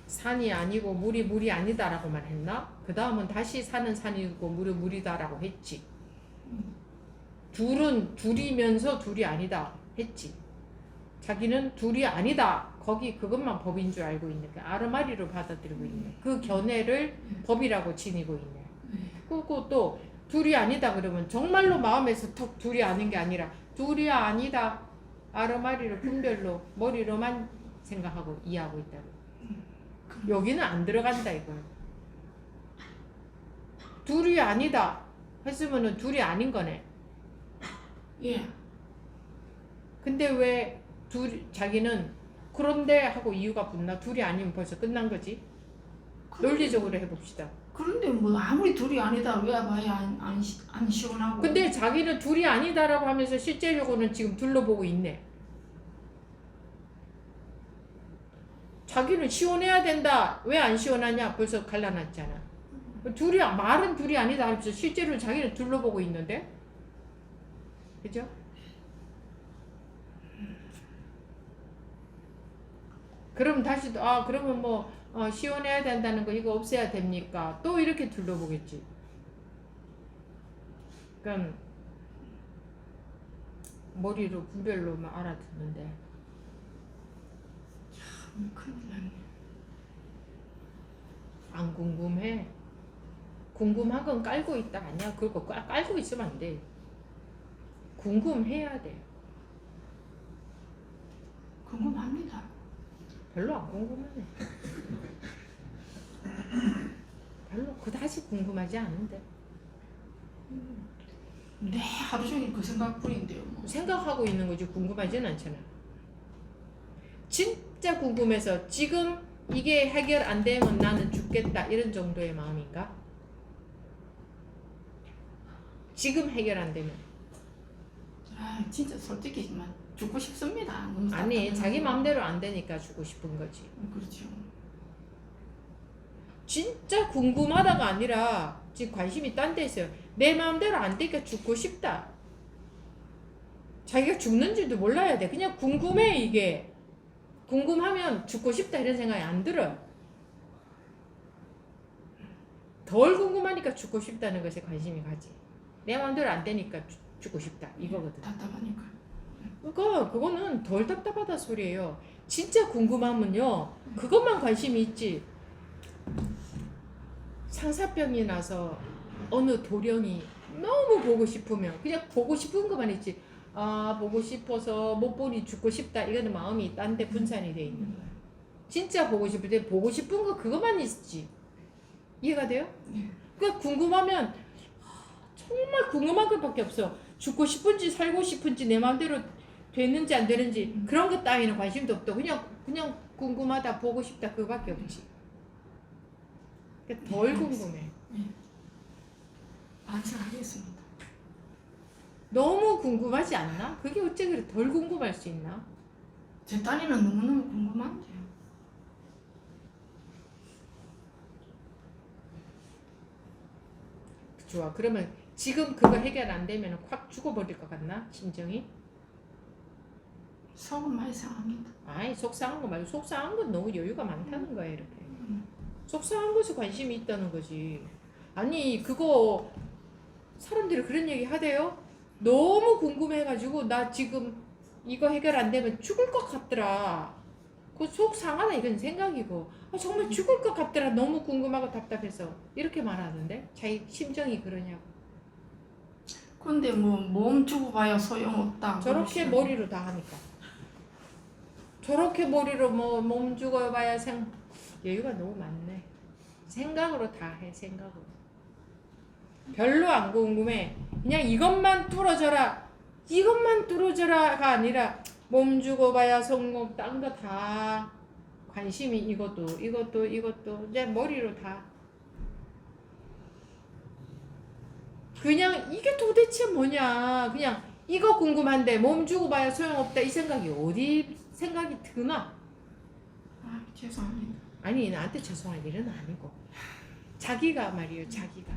산이 아니고 물이 아니다라고만 했나? 그 다음은 다시 산은 산이고 물이다라고 했지. 둘이면서 둘이 아니다 했지. 자기는 둘이 아니다. 거기 그것만 법인 줄 알고 있는 게 아르마리로 받아들이고 있네. 그 견해를 법이라고 지니고 있네. 그리고 또 둘이 아니다 그러면 정말로 마음에서 턱 둘이 아닌 게 아니라 둘이 아니다. 아르마리로 분별로 머리로만 생각하고 이해하고 있다고. 여기는 안 들어간다 이거야. 둘이 아니다 했으면은 둘이 아닌 거네. 예. 근데 왜 자기는 그런데 하고 이유가 붙나? 둘이 아니면 벌써 끝난 거지. 논리적으로 해봅시다. 그런데 뭐 아무리 둘이 아니다 왜 봐야 안 시원하고. 근데 자기는 둘이 아니다라고 하면서 실제적으로는 지금 둘러보고 있네. 자기는 시원해야 된다. 왜 안 시원하냐? 벌써 갈라놨잖아. 말은 둘이 아니다 하면서 실제로 자기는 둘러보고 있는데, 그죠? 그럼 다시 그러면 뭐 시원해야 된다는 거 이거 없애야 됩니까? 또 이렇게 둘러보겠지. 그러니까 머리로 분별로만 알아듣는데. 큰일 났네. 안 궁금해. 궁금한 건 깔고 있다 아니야. 그거 깔고 있으면 안 돼. 궁금해야 돼. 궁금합니다. 별로 안 궁금하네. 별로 그다지 궁금하지 않은데. 네, 하루 종일 그 생각뿐인데요. 뭐. 생각하고 있는 거지 궁금하지는 않잖아. 진짜 궁금해서 지금 이게 해결 안 되면 나는 죽겠다 이런 정도의 마음인가? 지금 해결 안 되면. 진짜 솔직히지만 죽고 싶습니다. 너무 아니 답답해요. 자기 마음대로 안 되니까 주고 싶은 거지. 그렇죠. 진짜 궁금하다가 아니라 지금 관심이 딴 데 있어요. 내 마음대로 안 되니까 죽고 싶다. 자기가 죽는지도 몰라야 돼. 그냥 궁금해 이게. 궁금하면 죽고 싶다 이런 생각이 안 들어요. 덜 궁금하니까 죽고 싶다는 것에 관심이 가지. 내 마음대로 안 되니까 죽고 싶다 이거거든. 답답하니까. 그거는 덜 답답하다 소리예요. 진짜 궁금하면요 그것만 관심이 있지. 상사병이 나서 어느 도령이 너무 보고 싶으면 그냥 보고 싶은 것만 있지. 보고 싶어서 못 보니 죽고 싶다 이거는 마음이 딴 데 분산이 돼 있는 거야. 진짜 보고 싶을 때 보고 싶은 거 그것만 있지. 이해가 돼요? 네. 그러니까 궁금하면 정말 궁금한 것밖에 없어. 죽고 싶은지 살고 싶은지 내 마음대로 되는지 안 되는지 그런 것 따위는 관심도 없고 그냥 궁금하다 보고 싶다 그거밖에 없지. 그러니까 덜 궁금해. 반성하겠습니다. 너무 궁금하지 않나? 그게 어째 그래 덜 궁금할 수 있나? 제 딸이는 너무너무 궁금한데요. 좋아. 그러면 지금 그거 해결 안 되면 확 죽어버릴 것 같나? 심정이? 속은 많이 상합니다. 아이 속상한 거 말고 속상한 건 너무 여유가 많다는 거야 이렇게. 속상한 것에 관심이 있다는 거지. 아니 그거 사람들이 그런 얘기 하대요. 너무 궁금해가지고 나 지금 이거 해결 안 되면 죽을 것 같더라. 그 속 상하다 이런 생각이고 정말 죽을 것 같더라. 너무 궁금하고 답답해서 이렇게 말하는데 자기 심정이 그러냐고. 근데 뭐 몸 주고 봐야 소용없다. 저렇게 그러시더라고요. 머리로 다 하니까. 저렇게 머리로 뭐 몸 죽어봐야 여유가 너무 많네. 생각으로 다 해. 생각으로. 별로 안 궁금해. 그냥 이것만 뚫어져라. 이것만 뚫어져라가 아니라 몸 죽어봐야 성공 딴 거 다 관심이 이것도 내 머리로 다. 그냥 이게 도대체 뭐냐. 그냥 이거 궁금한데 몸 주고 봐야 소용없다 이 생각이 어디 생각이 드나? 죄송합니다. 아니 나한테 죄송할 일은 아니고 자기가 말이에요. 자기가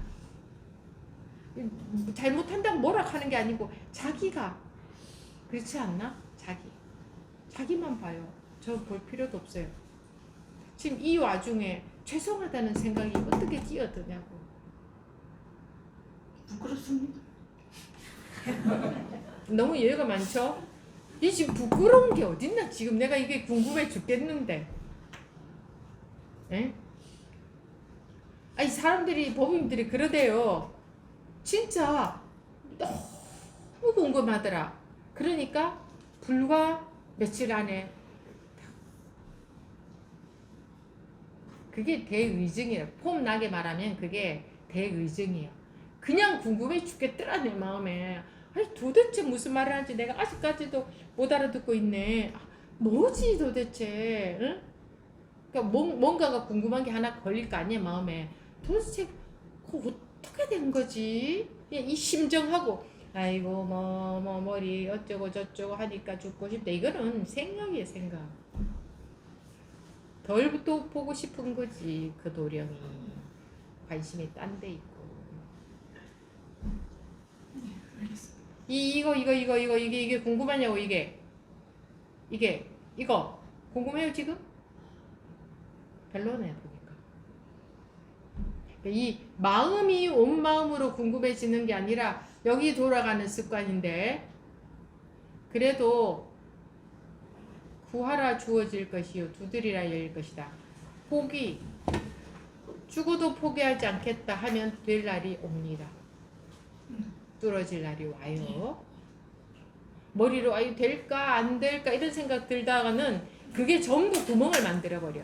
잘못한다고 뭐라 하는 게 아니고 자기가 그렇지 않나? 자기만 봐요. 저 볼 필요도 없어요. 지금 이 와중에 죄송하다는 생각이 어떻게 뛰어드냐고. 부끄럽습니다. 너무 예의가 많죠? 이 지금 부끄러운 게 어딨나? 지금 내가 이게 궁금해 죽겠는데. 에? 아니 사람들이 법인들이 그러대요. 진짜 너무 궁금하더라. 그러니까 불과 며칠 안에 그게 대의증이에요. 폼 나게 말하면 그게 대의증이에요. 그냥 궁금해 죽겠더라 내 마음에. 아니 도대체 무슨 말을 하는지 내가 아직까지도 못 알아듣고 있네. 아, 뭐지 도대체? 응? 그러니까 뭔가가 궁금한 게 하나 걸릴 거 아니야 마음에. 도대체 그거 어떻게 된 거지? 그냥 이 심정하고 아이고 뭐 머리 어쩌고 저쩌고 하니까 죽고 싶다. 이거는 생각이에요 생각. 덜 또 보고 싶은 거지 그 도령이. 관심이 딴 데 있고. 알겠습니다. 이게 궁금하냐고 이거 궁금해요 지금? 별로네요 보니까. 이 마음이 온 마음으로 궁금해지는 게 아니라 여기 돌아가는 습관인데 그래도 구하라 주어질 것이요 두드리라 열릴 것이다. 포기 죽어도 포기하지 않겠다 하면 될 날이 옵니다. 뚫어질 날이 와요. 머리로 아유 될까 안 될까 이런 생각 들다가는 그게 전부 구멍을 만들어 버려.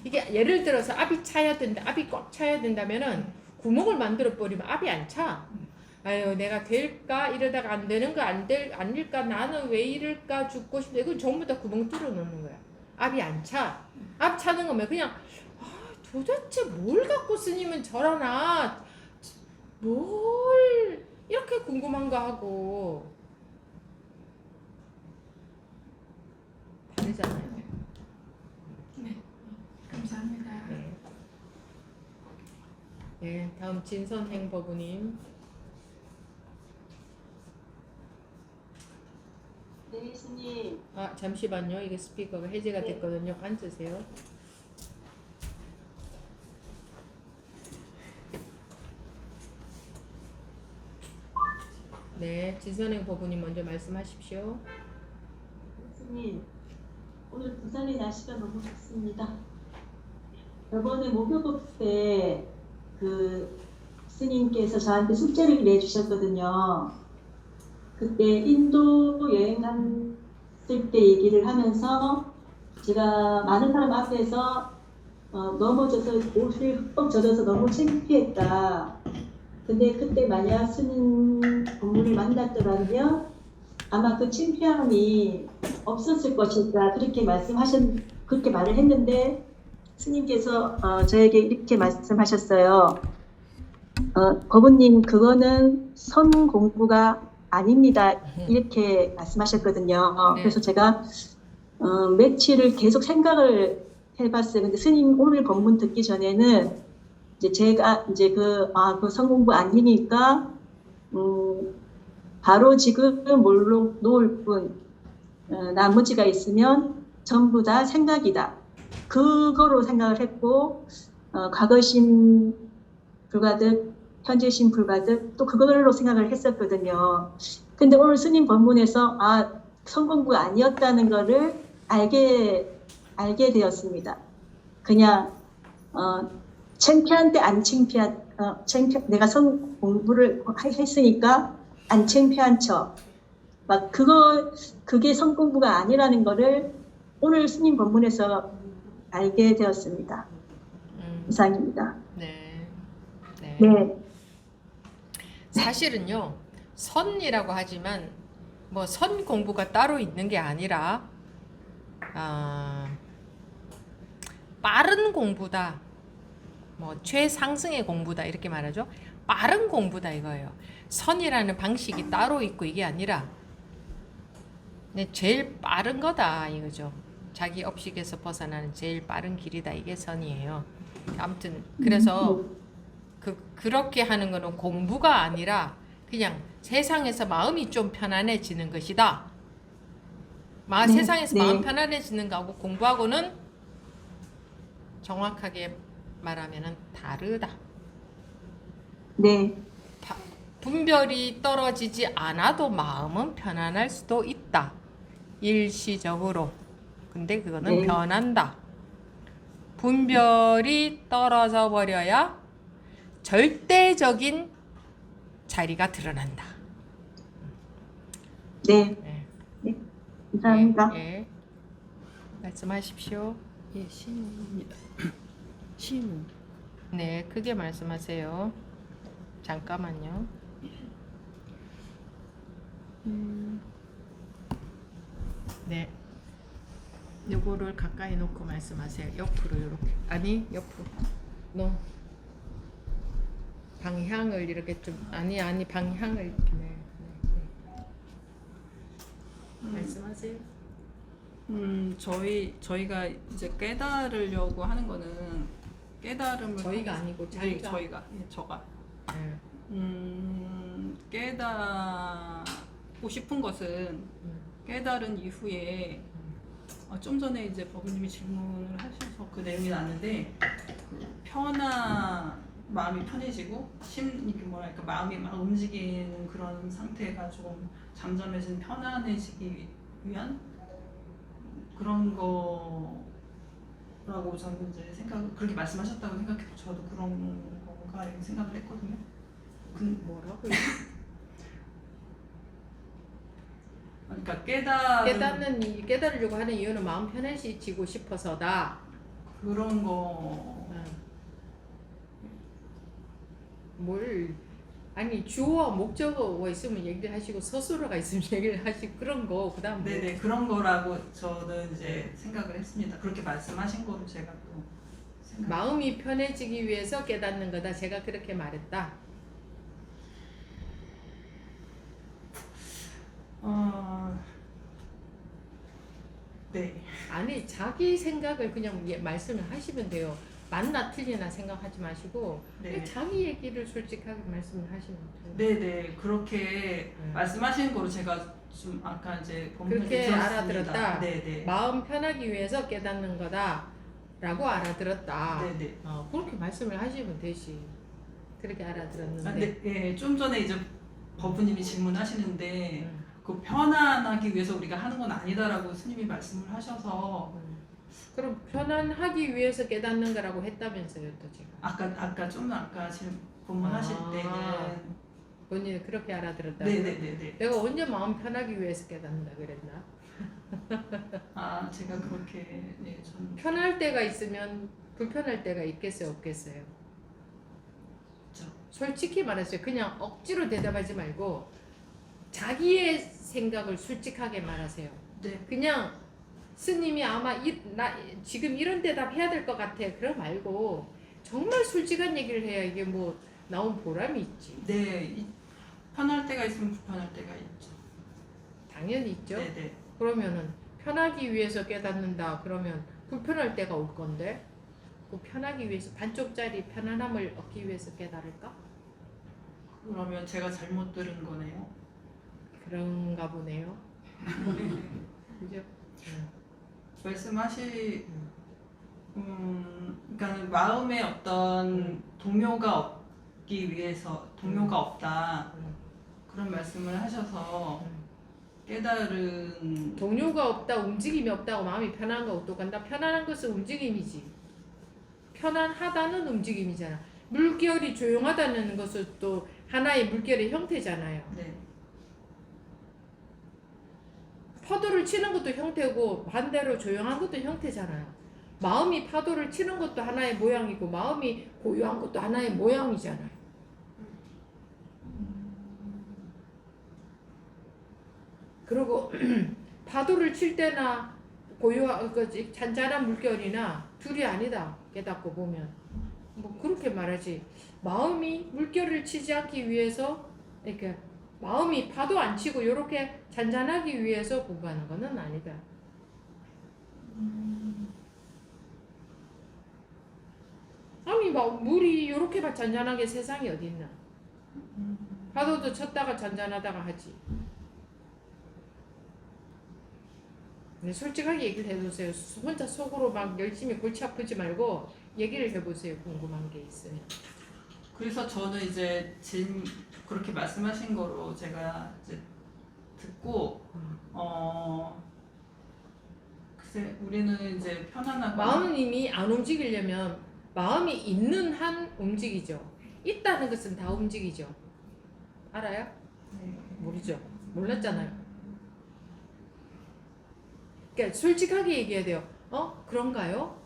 이게 예를 들어서 압이 차야 된다, 압이 꽉 차야 된다면은 구멍을 만들어 버리면 압이 안 차. 아유 내가 될까 이러다가 안 되는 거 아닐까 나는 왜 이럴까 죽고 싶다 이건 전부 다 구멍 뚫어 놓는 거야. 압이 안 차. 압 차는 거면 그냥 도대체 뭘 갖고 스님은 저러나 뭘 이렇게 궁금한가 하고 다르잖아요. 네, 감사합니다. 네. 네, 다음 진선행 법우님. 네, 스님. 아 잠시만요. 이게 스피커가 해제가 네. 됐거든요. 앉으세요. 네, 진선행 법우님 먼저 말씀하십시오. 스님, 오늘 부산의 날씨가 너무 좋습니다. 저번에 목요법 때 그 스님께서 저한테 숙제를 내주셨거든요. 그때 인도 여행 갔을 때 얘기를 하면서 제가 많은 사람 앞에서 넘어져서 옷을 흠뻑 젖어서 너무 창피했다. 근데 그때 만약 스님 본문을 만났더라면 아마 그 창피함이 없었을 것이다. 그렇게 말을 했는데 스님께서 저에게 이렇게 말씀하셨어요. 법우님 그거는 선 공부가 아닙니다. 이렇게 말씀하셨거든요. 네. 그래서 제가 며칠을 계속 생각을 해봤어요. 근데 스님 오늘 법문 듣기 전에는 이제 제가 이제 그 선공부 아니니까 바로 지금 뭘로 놓을 뿐 나머지가 있으면 전부 다 생각이다. 그거로 생각을 했고 과거심 불가득 현재심 불가득 또 그걸로 생각을 했었거든요. 근데 오늘 스님 법문에서 선공부가 아니었다는 거를 알게 되었습니다. 그냥 창피한 때 안 내가 선 공부를 했으니까 안 창피한 척. 그게 선 공부가 아니라는 거를 오늘 스님 법문에서 알게 되었습니다. 이상입니다. 네. 네. 사실은요, 선이라고 하지만 뭐 선 공부가 따로 있는 게 아니라 빠른 공부다, 뭐 최상승의 공부다 이렇게 말하죠. 빠른 공부다 이거예요. 선이라는 방식이 따로 있고 이게 아니라 제일 빠른 거다 이거죠. 자기 업식에서 벗어나는 제일 빠른 길이다 이게 선이에요. 아무튼 그래서 그렇게 하는 거는 공부가 아니라 그냥 세상에서 마음이 좀 편안해지는 것이다. 네, 세상에서 네. 마음 편안해지는 거하고 공부하고는 정확하게 말하면은 다르다. 네, 분별이 떨어지지 않아도 마음은 편안할 수도 있다. 일시적으로. 근데 그거는 네. 변한다. 분별이 떨어져 버려야 절대적인 자리가 드러난다. 네. 네. 감사합니다. 예. 말씀하십시오. 예, 시인입니다. 시인. 네, 크게 말씀하세요. 잠깐만요. 네. 요거를 가까이 놓고 말씀하세요. 옆으로 이렇게. 아니, 옆으로. 너 방향을 이렇게 좀 아니 방향을 이렇게. 네. 말씀하세요. 저희가 이제 깨달으려고 하는 거는 깨달음을 저희가 아니고 네, 자기가. 저가 네. 깨닫고 싶은 것은 깨달은 이후에 좀 전에 이제 법부님이 질문을 하셔서 그 내용이 나왔는데 마음이 편해지고 이게 뭐랄까 마음이 막 움직이는 그런 상태가 조금 잠잠해진 편안해지기 위한 그런 거라고 저는 이제 그렇게 말씀하셨다고 생각해서 저도 그런 건가 이렇게 생각을 했거든요. 뭐라고? 그러니까 깨달으려고 하는 이유는 마음 편해지고 싶어서다. 그런 거 아니 주어와 목적어가 있으면 얘기를 하시고 서술어가 있으면 얘기를 하시고 그런 거 그다음 네네 그런 거라고 저는 이제 생각을 했습니다. 그렇게 말씀하신 거로 제가 또 마음이 편해지기 위해서 깨닫는 거다. 제가 그렇게 말했다. 네. 아니 자기 생각을 그냥 말씀을 하시면 돼요. 맞나 틀리나 생각하지 마시고 네. 자기 얘기를 솔직하게 말씀을 하시면 돼요. 네네 그렇게 말씀하시는 거로 제가 좀 아까 이제 그렇게 알아들었다. 네네. 마음 편하기 위해서 깨닫는 거다라고 알아들었다. 네네. 그렇게 말씀을 하시면 되지. 그렇게 알아들었는데. 네, 좀 전에 이제 법부님이 질문하시는데 그 편안하기 위해서 우리가 하는 건 아니다라고 스님이 말씀을 하셔서 그럼 편안하기 위해서 깨닫는 거라고 했다면서요, 또 지금. 아까 본문하실 때는 본인이 그렇게 알아들었다. 네네네네. 내가 언제 마음 편하기 위해서 깨닫는다 그랬나? 제가 그렇게 저는 편할 때가 있으면 불편할 때가 있겠어요, 없겠어요? 그렇죠. 솔직히 말했어요. 그냥 억지로 대답하지 말고 자기의 생각을 솔직하게 말하세요. 네. 그냥 스님이 아마 지금 이런 대답 해야 될 것 같아. 그러 말고 정말 솔직한 얘기를 해야 이게 뭐 나온 보람이 있지. 네. 편할 때가 있으면 불편할 때가 있죠. 당연히 있죠. 네네. 그러면은 편하기 위해서 깨닫는다. 그러면 불편할 때가 올 건데 그 편하기 위해서 반쪽짜리 편안함을 얻기 위해서 깨달을까? 그러면 제가 잘못 들은 거네요. 그런가 보네요. 그죠? 그러니까 마음에 어떤 동요가 없다 그런 말씀을 하셔서 깨달은 동요가 없다, 움직임이 없다고 마음이 편한 거하고 똑같다. 편안한 것은 움직임이지. 편안하다는 움직임이잖아. 물결이 조용하다는 것은 또 하나의 물결의 형태잖아요. 네. 파도를 치는 것도 형태고 반대로 조용한 것도 형태잖아요. 마음이 파도를 치는 것도 하나의 모양이고 마음이 고요한 것도 하나의 모양이잖아요. 그리고 파도를 칠 때나 고요한 잔잔한 물결이나 둘이 아니다. 깨닫고 보면 뭐 그렇게 말하지. 마음이 물결을 치지 않기 위해서 이렇게 마음이 파도 안 치고 이렇게 잔잔하기 위해서 공부하는 것은 아니다. 아니 막 물이 이렇게만 잔잔하게 세상에 어디 있나? 파도도 쳤다가 잔잔하다가 하지. 근데 솔직하게 얘기를 해보세요. 혼자 속으로 막 열심히 골치 아프지 말고 얘기를 해보세요. 궁금한 게 있으면. 그래서 저는 이제 그렇게 말씀하신 거로 제가 이제 듣고 글쎄 우리는 이제 편안하고 마음이 안 움직이려면 마음이 있는 한 움직이죠. 있다는 것은 다 움직이죠. 알아요? 네. 모르죠. 몰랐잖아요. 그러니까 솔직하게 얘기해야 돼요. 그런가요?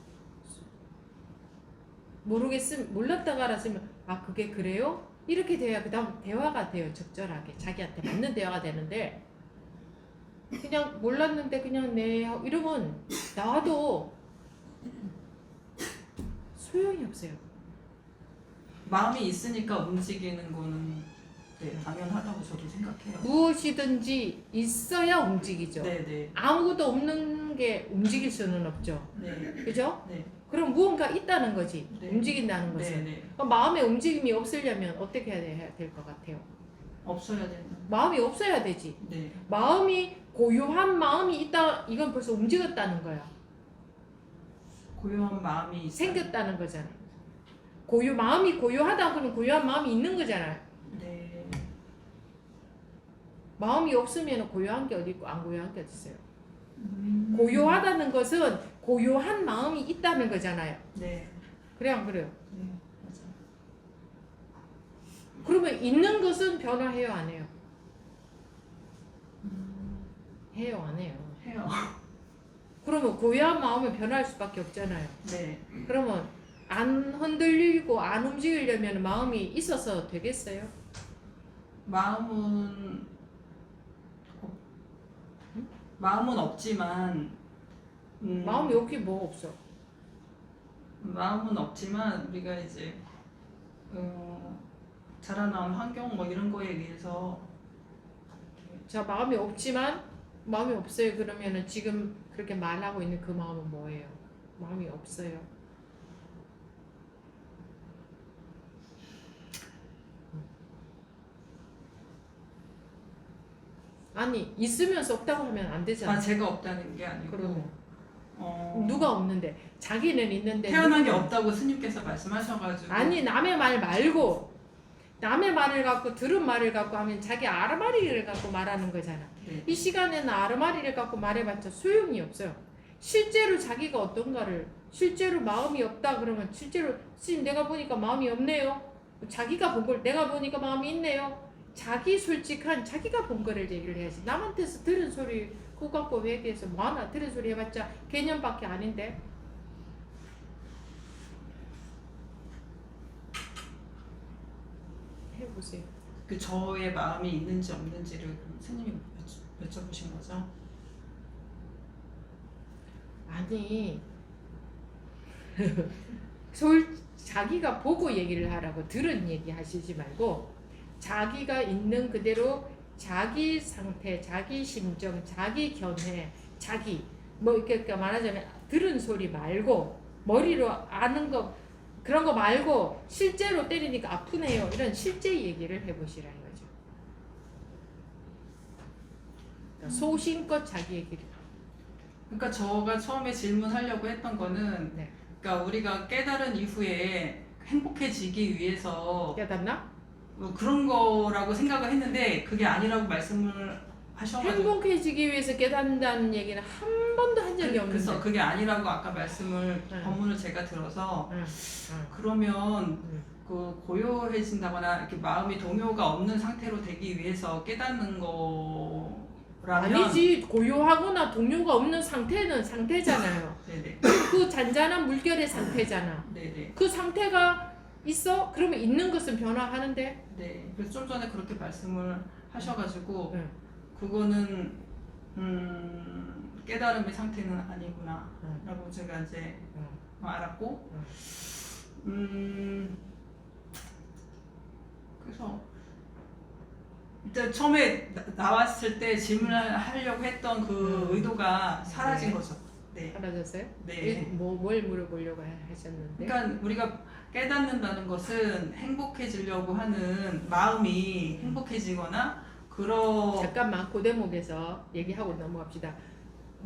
몰랐다가 알았으면 아 그게 그래요? 이렇게 돼야 그 다음 대화가 돼요. 적절하게 자기한테 맞는 대화가 되는데 그냥 몰랐는데 그냥 네 이러면 나와도 소용이 없어요. 마음이 있으니까 움직이는 거는 네, 당연하다고 저도 생각해요. 무엇이든지 있어야 움직이죠. 네네. 아무것도 없는 게 움직일 수는 없죠. 네. 그죠? 네. 그럼 무언가 있다는 거지. 네. 움직인다는 것은. 네네. 그럼 마음의 움직임이 없으려면 어떻게 해야 될 것 같아요? 없어야 되는. 마음이 없어야 되지. 네. 마음이 고요한 마음이 있다. 이건 벌써 움직였다는 거야. 고요한 마음이 생겼다는 거잖아. 마음이 고요하다 그러면 고요한 마음이 있는 거잖아요. 네. 마음이 없으면 고요한 게 어디 있고 안 고요한 게 어디 있어요. 고요하다는 것은 고요한 마음이 있다는 거잖아요. 네. 그래 안 그래요? 네. 맞아. 그러면 있는 것은 변화해요 안 해요? 해요 안 해요? 해요. 그러면 고요한 마음은 변할 수밖에 없잖아요. 네. 그러면 안 흔들리고 안 움직이려면 마음이 있어서 되겠어요? 마음은 없지만 마음이 없기 뭐 없어. 마음은 없지만 우리가 이제 자라나온 환경 뭐 이런 거에 의해서 자 마음이 없지만 마음이 없어요. 그러면은 지금 그렇게 말하고 있는 그 마음은 뭐예요? 마음이 없어요. 아니 있으면서 없다고 하면 안 되잖아. 제가 없다는 게 아니고 그러면 어, 누가 없는데 자기는 있는데 태어난 게 누구는- 없다고 스님께서 말씀하셔가지고 아니 남의 말 말고 남의 말을 갖고 들은 말을 갖고 하면 자기 아르마리를 갖고 말하는 거잖아. 네. 이 시간에는 아르마리를 갖고 말해봤자 소용이 없어요. 실제로 자기가 어떤가를 실제로 마음이 없다 그러면 실제로 스님 내가 보니까 마음이 없네요. 자기가 본 걸 내가 보니까 마음이 있네요. 자기 솔직한 자기가 본 거를 얘기를 해야지. 남한테서 들은 소리 그거 갖고 얘기해서 뭐하나 들은 소리 해봤자 개념밖에 아닌데. 해보세요. 그 저의 마음이 있는지 없는지를 스님이 여쭤보신 거죠? 아니 자기가 보고 얘기를 하라고 들은 얘기 하시지 말고 자기가 있는 그대로 자기 상태, 자기 심정, 자기 견해, 자기 뭐 이렇게 말하자면 들은 소리 말고 머리로 아는 거 그런 거 말고 실제로 때리니까 아프네요 이런 실제 얘기를 해보시라는 거죠. 그러니까 소신껏 자기 얘기를. 그러니까 저가 처음에 질문하려고 했던 거는 네. 그러니까 우리가 깨달은 이후에 행복해지기 위해서 깨닫나? 뭐 그런 거라고 생각을 했는데 그게 아니라고 말씀을 하셔가지고 행복해지기 위해서 깨닫는다는 얘기는 한 번도 한 적이 없는데. 그래서 그게 아니라고 아까 말씀을 네. 법문을 제가 들어서 응, 그러면 응. 그 고요해진다거나 이렇게 마음이 동요가 없는 상태로 되기 위해서 깨닫는 거라면 아니지 고요하거나 동요가 없는 상태는 상태잖아요. 네네 그 잔잔한 물결의 상태잖아. 네네 그 상태가 있어? 그러면 있는 것은 변화하는데. 네 그래서 좀 전에 그렇게 말씀을 하셔가지고 응. 그거는 깨달음의 상태는 아니구나 응. 라고 제가 이제 응. 알았고 그래서 일단 처음에 나왔을 때 질문하려고 했던 그 의도가 사라진 네. 거죠. 네. 사라졌어요? 네. 뭘 물어보려고 하셨는데? 그러니까 우리가 깨닫는다는 것은 행복해지려고 하는 마음이 행복해지거나 그런 잠깐만 그 대목에서 얘기하고 넘어갑시다.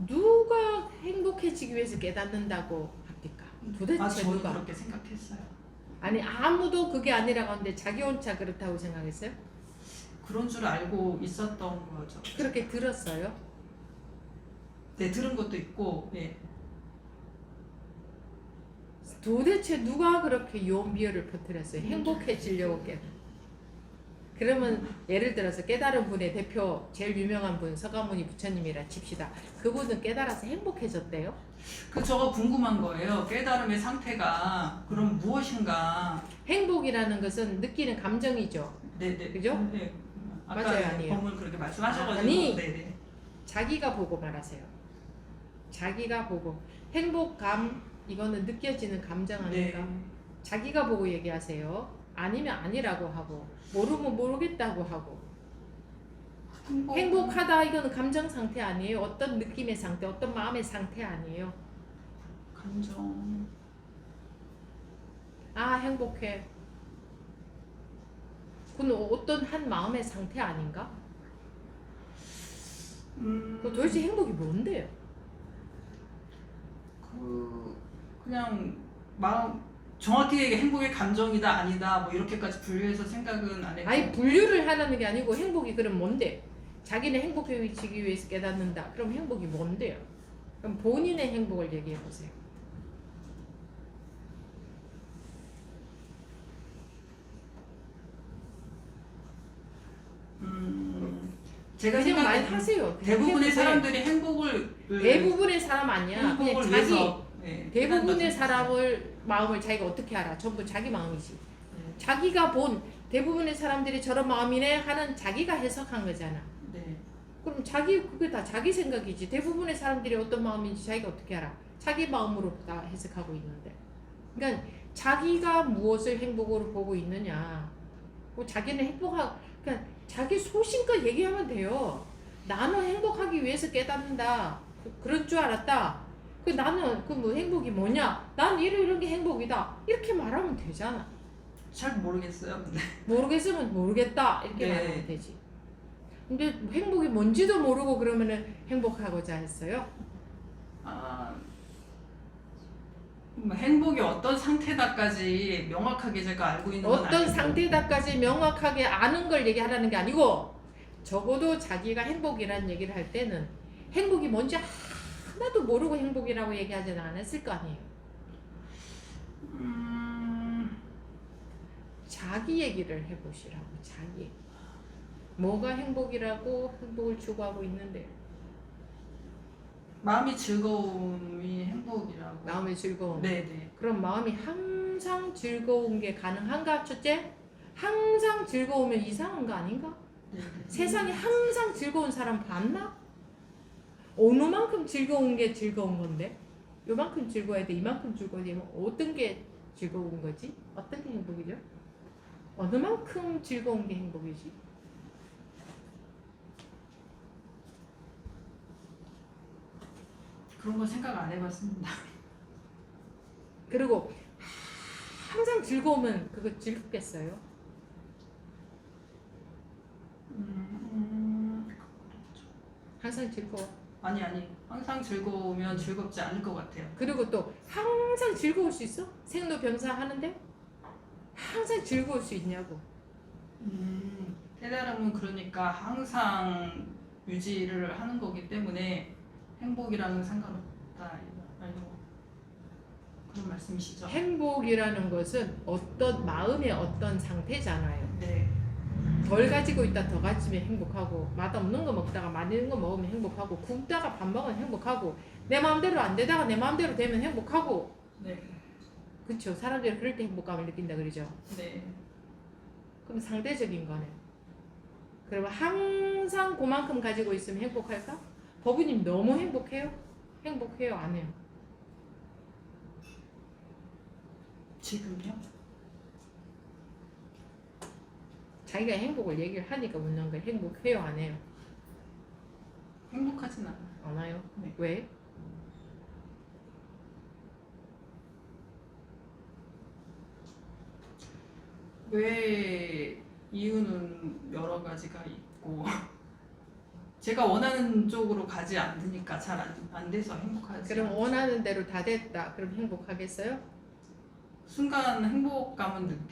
누가 행복해지기 위해서 깨닫는다고 합니까? 도대체 아, 저는 누가? 그렇게 생각했어요. 아니 아무도 그게 아니라고 하는데 자기 혼자 그렇다고 생각했어요? 그런 줄 알고 있었던 거죠. 그렇게 들었어요? 네, 들은 것도 있고, 예. 도대체 누가 그렇게 유언비어를 퍼뜨렸어요? 행복해지려고 그러면 예를 들어서 깨달은 분의 대표 제일 유명한 분 서가모니 부처님이라 칩시다. 그분은 깨달아서 행복해졌대요? 그 저거 궁금한 거예요. 깨달음의 상태가 그럼 무엇인가? 행복이라는 것은 느끼는 감정이죠. 네네. 그죠? 네. 아까 맞아요, 아니에요? 법문 그렇게 말씀하셔가지고. 아니. 네네. 자기가 보고 말하세요. 자기가 보고 행복감 이거는 느껴지는 감정 아닌가? 네. 자기가 보고 얘기하세요. 아니면 아니라고 하고 모르면 모르겠다고 하고 행복하다 이거는 감정 상태 아니에요. 어떤 느낌의 상태, 어떤 마음의 상태 아니에요. 감정. 아 행복해. 그건 어떤 한 마음의 상태 아닌가? 그 도대체 행복이 뭔데요? 그냥 마음 정확히 얘기 행복의 감정이다 아니다 뭐 이렇게까지 분류해서 생각은 안 했고. 아니 분류를 하라는 게 아니고 행복이 그럼 뭔데? 자기는 행복해지기 위해서 깨닫는다. 그럼 행복이 뭔데요? 그럼 본인의 행복을 얘기해 보세요. 제가 그냥 생각에 말하세요. 대부분의 사람들이 행복을 대부분의 사람 아니야. 그냥 행복을 자기 위해서 네, 대부분의 깨닫는 사람을 마음을 자기가 어떻게 알아? 전부 자기 마음이지. 네. 자기가 본 대부분의 사람들이 저런 마음이네 하는 자기가 해석한 거잖아. 네. 그럼 자기 그게 다 자기 생각이지. 대부분의 사람들이 어떤 마음인지 자기가 어떻게 알아? 자기 마음으로 다 해석하고 있는데. 그러니까 자기가 무엇을 행복으로 보고 있느냐. 뭐 자기는 행복하 그러니까 자기 소신껏 얘기하면 돼요. 나는 행복하기 위해서 깨닫는다. 그런 줄 알았다. 그 나는 그 뭐 행복이 뭐냐? 난 이런 게 행복이다. 이렇게 말하면 되잖아. 잘 모르겠어요. 근데 모르겠으면 모르겠다. 이렇게 네. 말하면 되지. 근데 행복이 뭔지도 모르고 그러면은 행복하고자 했어요? 뭐 행복이 어떤 상태다까지 명확하게 제가 알고 있는 건 어떤 아니고. 상태다까지 명확하게 아는 걸 얘기하라는 게 아니고 적어도 자기가 행복이라는 얘기를 할 때는 행복이 뭔지 하나도 모르고 행복이라고 얘기하지는 않았을 거 아니에요. 자기 얘기를 해보시라고. 자기 뭐가 행복이라고 행복을 추구하고 있는데 마음이 즐거움이 행복이라고. 마음의 즐거움. 네네. 그럼 마음이 항상 즐거운 게 가능한가? 첫째, 항상 즐거우면 이상한 거 아닌가? 네네. 세상에 항상 즐거운 사람 봤나? 어느 만큼 즐거운 게 즐거운 건데? 요만큼 즐거워야 돼, 이만큼 즐거워야 돼. 어떤 게 즐거운 거지? 어떤 게 행복이죠? 어느 만큼 즐거운 게 행복이지? 그런 거 생각 안 해봤습니다. 그리고 항상 즐거우면 그거 즐겁겠어요? 항상 즐거워. 아니 항상 즐거우면 즐겁지 않을 것 같아요. 그리고 또 항상 즐거울 수 있어? 생로병사 하는데 항상 즐거울 수 있냐고. 깨달음은 그러니까 항상 유지를 하는 거기 때문에 행복이라는 상관없다 아니고 그런 말씀이시죠? 행복이라는 것은 어떤 마음의 어떤 상태잖아요. 네. 덜 가지고 있다 더 가지면 행복하고 맛없는 거 먹다가 맛있는 거 먹으면 행복하고 굶다가 밥 먹으면 행복하고 내 마음대로 안 되다가 내 마음대로 되면 행복하고. 네. 그렇죠. 사람들이 그럴 때 행복감을 느낀다 그러죠. 네. 그럼 상대적인 거네. 그러면 항상 그만큼 가지고 있으면 행복할까? 법우님 너무 행복해요? 행복해요? 안 해요? 지금요? 자기가 행복을 얘기를 하니까 묻는 거예요. 행복해요? 안 해요? 행복하진 않아요. 안 해요? 네. 왜? 왜 이유는 여러 가지가 있고 제가 원하는 쪽으로 가지 않으니까 잘 안 돼서 행복하지. 그럼 원하는 대로 다 됐다. 그럼 행복하겠어요? 순간 행복감은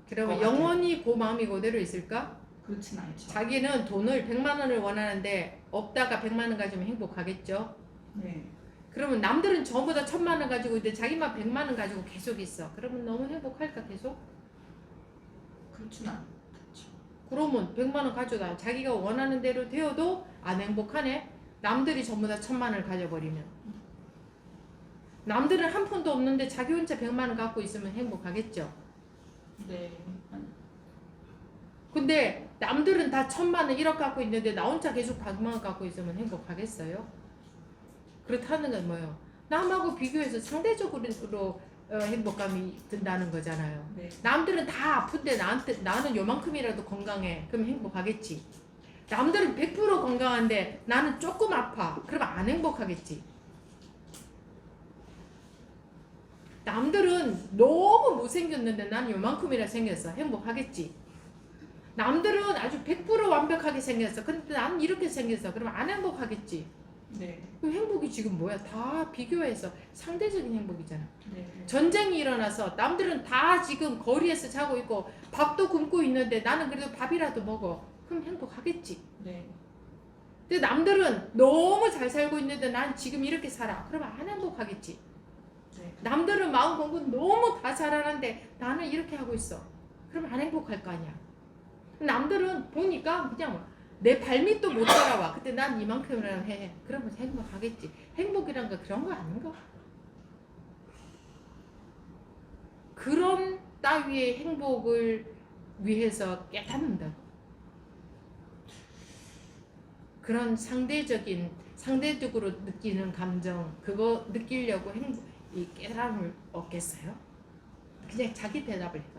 그러면 것 같아요. 영원히 그 마음이 그대로 있을까? 그렇진 않죠. 자기는 돈을 100만 원을 원하는데 없다가 100만 원 가지면 행복하겠죠? 네. 그러면 남들은 전부 다 1000만 원 가지고 있는데 자기만 100만 원 가지고 계속 있어. 그러면 너무 행복할까 계속? 그렇진 않죠. 그러면 100만 원 가져다 자기가 원하는 대로 되어도 안 행복하네? 남들이 전부 다 1000만 원을 가져버리면. 남들은 한 푼도 없는데 자기 혼자 100만 원 갖고 있으면 행복하겠죠? 네. 근데 남들은 다 1000만 원 1억 갖고 있는데 나 혼자 계속 100만 원 갖고 있으면 행복하겠어요? 그렇다는 건 뭐예요? 남하고 비교해서 상대적으로 행복감이 든다는 거잖아요. 네. 남들은 다 아픈데 나는 요만큼이라도 건강해. 그럼 행복하겠지. 남들은 100% 건강한데 나는 조금 아파. 그럼 안 행복하겠지. 남들은 너무 못생겼는데 나는 요만큼이라 생겼어. 행복하겠지. 남들은 아주 100% 완벽하게 생겼어. 근데 나는 이렇게 생겼어. 그럼 안 행복하겠지. 네. 그 행복이 지금 뭐야? 다 비교해서 상대적인 행복이잖아. 네. 전쟁이 일어나서 남들은 다 지금 거리에서 자고 있고 밥도 굶고 있는데 나는 그래도 밥이라도 먹어. 그럼 행복하겠지. 네. 근데 남들은 너무 잘 살고 있는데 난 지금 이렇게 살아. 그러면 안 행복하겠지. 네. 남들은 마음 공부 너무 다 잘하는데 나는 이렇게 하고 있어. 그러면 안 행복할 거 아니야. 남들은 보니까 그냥 내 발밑도 못 따라와. 그때 난 이만큼이나 해. 그러면 행복하겠지. 행복이란 거 그런 거 아닌가? 그런 따위의 행복을 위해서 깨닫는다고. 그런 상대적으로 느끼는 감정, 그거 느끼려고 이 깨달음을 얻겠어요? 그냥 자기 대답을 해봐.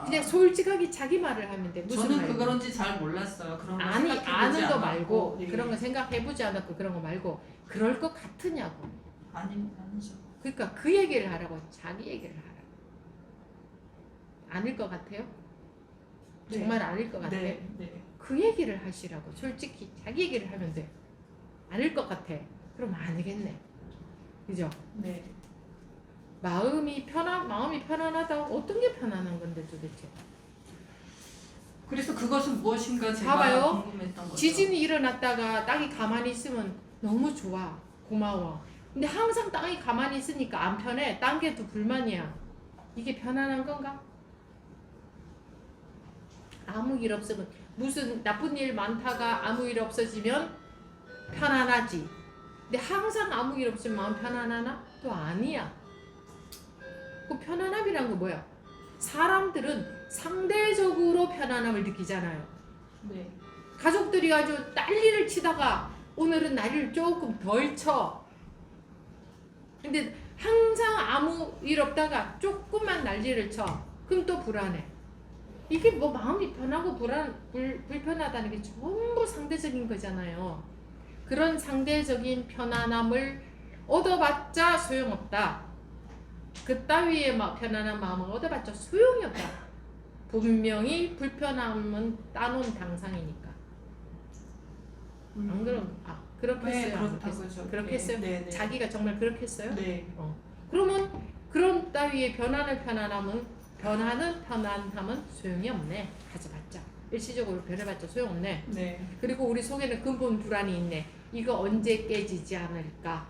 그냥 솔직하게 자기 말을 하면 돼. 무슨 저는 말이야? 그런지 잘 몰랐어요. 그런 거 아니 생각해보지 아는 거 않았고. 말고 네. 그런 거 생각해보지 않았고 그런 거 말고 그럴 것 같으냐고. 아니죠. 그러니까 그 얘기를 하라고. 자기 얘기를 하라고. 아닐 것 같아요? 네. 정말 아닐 것 같아? 네. 네. 그 얘기를 하시라고. 솔직히 자기 얘기를 하면 돼. 아닐 것 같아. 그럼 아니겠네. 그죠? 네. 마음이 편안하다. 어떤 게 편안한 건데 도대체? 그래서 그것은 무엇인가 제가 봐봐요. 궁금했던 거죠. 지진이 일어났다가 땅이 가만히 있으면 너무 좋아. 고마워. 근데 항상 땅이 가만히 있으니까 안 편해. 딴 게 더 불만이야. 이게 편안한 건가? 아무 일 없으면 무슨 나쁜 일 많다가 아무 일 없어지면 편안하지. 근데 항상 아무 일 없으면 마음 편안하나? 또 아니야. 그 편안함이란 거 뭐야? 사람들은 상대적으로 편안함을 느끼잖아요. 네. 가족들이 아주 난리를 치다가 오늘은 난리를 조금 덜 쳐. 근데 항상 아무 일 없다가 조금만 난리를 쳐. 그럼 또 불안해. 이게 뭐 마음이 편하고 불편하다는 게 전부 상대적인 거잖아요. 그런 상대적인 편안함을 얻어봤자 소용없다. 그따위의 편안한 마음을 얻어봤자 소용이 없다. 분명히 불편함은 따놓은 당상이니까. 안 그럼 그렇겠어요. 네, 안 그렇다고요. 그렇겠어요? 그렇겠어요? 네, 네. 자기가 정말 그렇겠어요? 네. 그러면 그런 따위의 변하는 편안함은 소용이 없네. 가져봤자 일시적으로 변해봤자 소용없네. 네. 그리고 우리 속에는 근본 불안이 있네. 이거 언제 깨지지 않을까?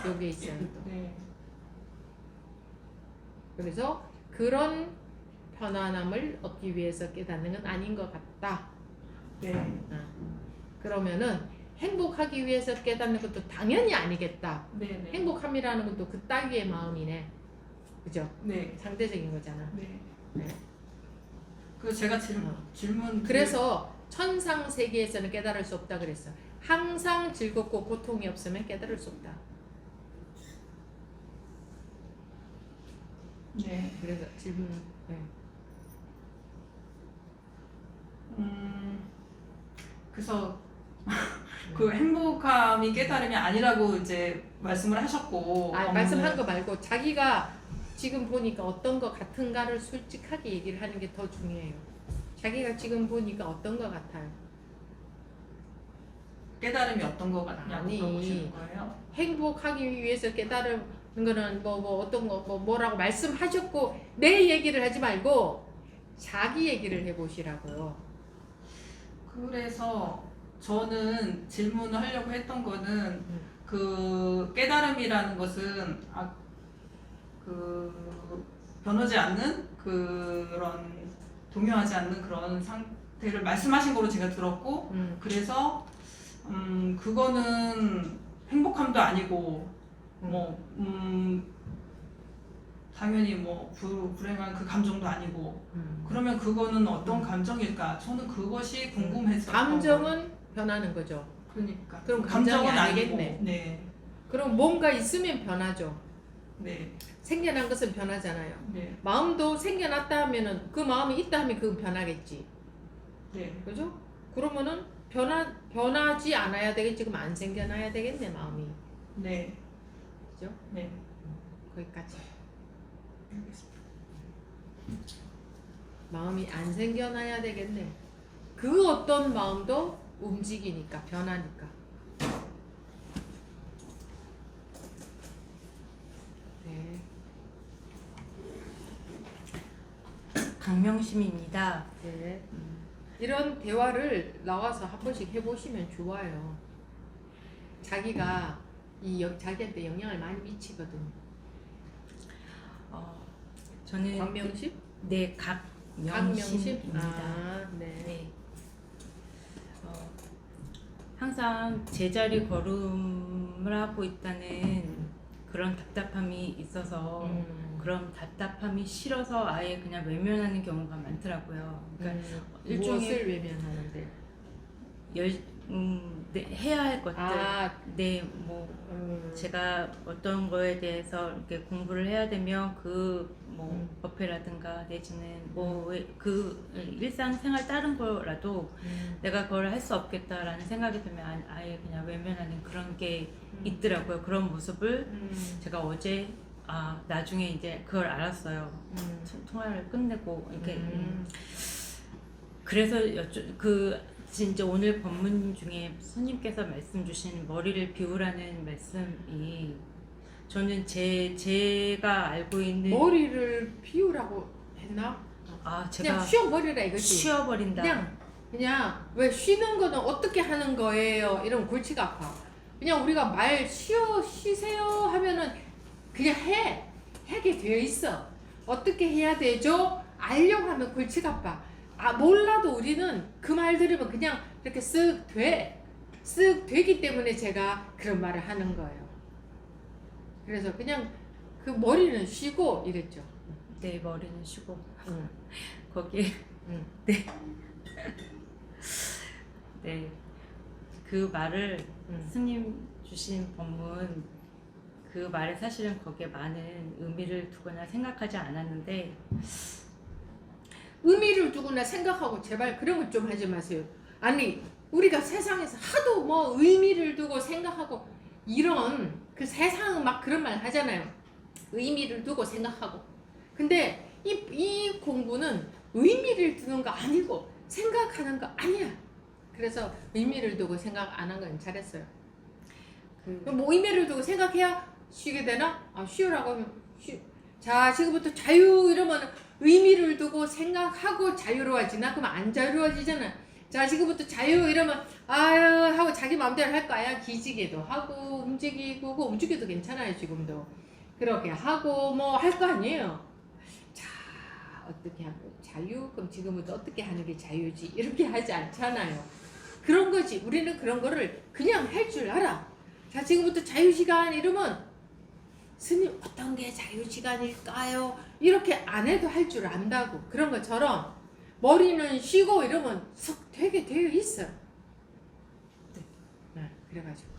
여기에 있어요. 또. 네. 그래서 그런 편안함을 얻기 위해서 깨닫는 건 아닌 것 같다. 네. 그러면은 행복하기 위해서 깨닫는 것도 당연히 아니겠다. 네. 네. 행복함이라는 것도 그 따위의 마음이네. 그죠? 네. 상대적인 거잖아. 네. 네. 그 제가 질문 그래서 천상 세계에서는 깨달을 수 없다 그랬어. 항상 즐겁고 고통이 없으면 깨달을 수 없다. 네. 그래서 질문. 네. 그래서 그 행복함이 깨달음이 아니라고 이제 말씀을 하셨고. 말씀한 거 말고 자기가 지금 보니까 어떤 거 같은가를 솔직하게 얘기를 하는 게 더 중요해요. 자기가 지금 보니까 어떤 거 같아요. 깨달음이 어떤 거 같냐고 아니. 물어보시는 거예요. 행복하기 위해서 깨달은 거는 뭐 어떤 거 뭐라고 말씀하셨고 내 얘기를 하지 말고 자기 얘기를 해보시라고요. 그래서 저는 질문을 하려고 했던 거는 그 깨달음이라는 것은 그 변하지 않는 그런 동요하지 않는 그런 상태를 말씀하신 거로 제가 들었고 그래서 그거는 행복함도 아니고 뭐 당연히 뭐 불행한 그 감정도 아니고 그러면 그거는 어떤 감정일까? 저는 그것이 궁금해서 감정은 변하는 거죠. 그러니까 그럼 감정이 감정은 아니겠네. 아니고 네, 그럼 뭔가 있으면 변하죠. 네, 생겨난 것은 변하잖아요. 네, 마음도 생겨났다 하면은 그 마음이 있다 하면 그건 변하겠지. 네, 그죠? 그러면은 변하지 않아야 되겠지. 그럼 안 생겨나야 되겠네 마음이. 네, 그죠? 네. 거기까지. 알겠습니다. 마음이 안 생겨나야 되겠네. 그 어떤 마음도 움직이니까 변하니까. 네. 강명심입니다. 네. 이런 대화를 나와서 한 번씩 해보시면 좋아요. 자기가 자기한테 영향을 많이 미치거든. 저는 광명심? 네, 강명심? 각명심입니다. 아, 네. 네. 항상 제자리 걸음을 하고 있다는 그런 답답함이 있어서 그런 답답함이 싫어서 아예 그냥 외면하는 경우가 많더라고요. 그러니까 일종의 무엇을 외면하는데? 네, 해야 할 것들, 네, 뭐 제가 어떤 거에 대해서 이렇게 공부를 해야 되면 뭐 법회라든가 내지는 뭐 그 일상생활 다른 거라도 내가 그걸 할 수 없겠다라는 생각이 들면 아예 그냥 외면하는 그런 게 있더라고요. 그런 모습을 제가 어제 나중에 이제 그걸 알았어요. 통화를 끝내고 이렇게 그래서 진짜 오늘 법문 중에 스님께서 말씀 주신 머리를 비우라는 말씀이 저는 제가 알고 있는 머리를 비우라고 했나? 제가 그냥 쉬어버리라 이거지. 쉬어버린다. 그냥 왜 쉬는 거는 어떻게 하는 거예요? 이러면 골치가 아파. 그냥 우리가 쉬세요 하면은 그냥 하게 되어 있어. 어떻게 해야 되죠? 알려고 하면 골치가 아파. 몰라도 우리는 그 말 들으면 그냥 이렇게 쓱 되기 때문에 제가 그런 말을 하는 거예요. 그래서 그냥 그 머리는 쉬고 이랬죠. 네, 머리는 쉬고 거기에 응. 네, 그 말을 스님 주신 법문 그 말에 사실은 거기에 많은 의미를 두거나 생각하지 않았는데 의미를 두거나 생각하고 제발 그런 것 좀 하지 마세요. 아니 우리가 세상에서 하도 뭐 의미를 두고 생각하고 이런 그 세상은 막 그런 말 하잖아요. 의미를 두고 생각하고. 근데 이 공부는 의미를 두는 거 아니고 생각하는 거 아니야. 그래서 의미를 두고 생각 안 한 건 잘했어요. 그럼 뭐 의미를 두고 생각해야 쉬게 되나? 쉬우라고 하면 자 지금부터 자유 이러면 의미를 두고 생각하고 자유로워지나? 그럼 안 자유로워지잖아. 자 지금부터 자유 이러면 아유 하고 자기 마음대로 할 거야. 기지개도 하고 움직이고 그 움직여도 괜찮아요. 지금도 그렇게 하고 뭐 할 거 아니에요. 자 어떻게 하면 자유? 그럼 지금부터 어떻게 하는 게 자유지? 이렇게 하지 않잖아요. 그런 거지. 우리는 그런 거를 그냥 할 줄 알아. 자 지금부터 자유시간 이러면 스님 어떤 게 자유시간일까요? 이렇게 안 해도 할 줄 안다고. 그런 것처럼 머리는 쉬고 이러면 썩 되게 되어 있어. 네, 그래가지고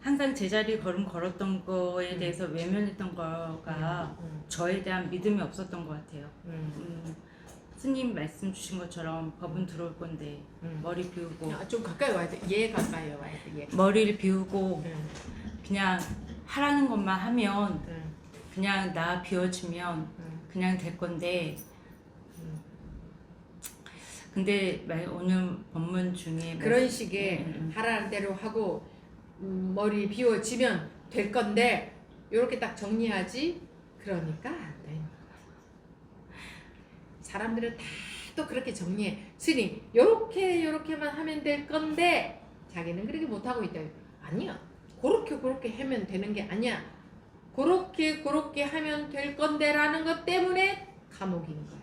항상 제자리 걸음 걸었던 거에 대해서 외면했던 거가 저에 대한 믿음이 없었던 것 같아요. 스님 말씀 주신 것처럼 법은 들어올 건데 머리 비우고 좀 가까이 와야 돼. 얘 가까이 와야 돼. 얘. 머리를 비우고 그냥 하라는 것만 하면 그냥 나 비워주면 그냥 될 건데 근데 오늘 본문 중에 그런 식의 음. 하라는 대로 하고 머리 비워지면 될 건데 이렇게 딱 정리하지. 그러니까 안 되는 거야. 사람들은 다 또 그렇게 정리해. 스님 요렇게만 하면 될 건데 자기는 그렇게 못하고 있다. 아니야. 그렇게 하면 되는 게 아니야. 그렇게 하면 될 건데라는 것 때문에 감옥인 거야.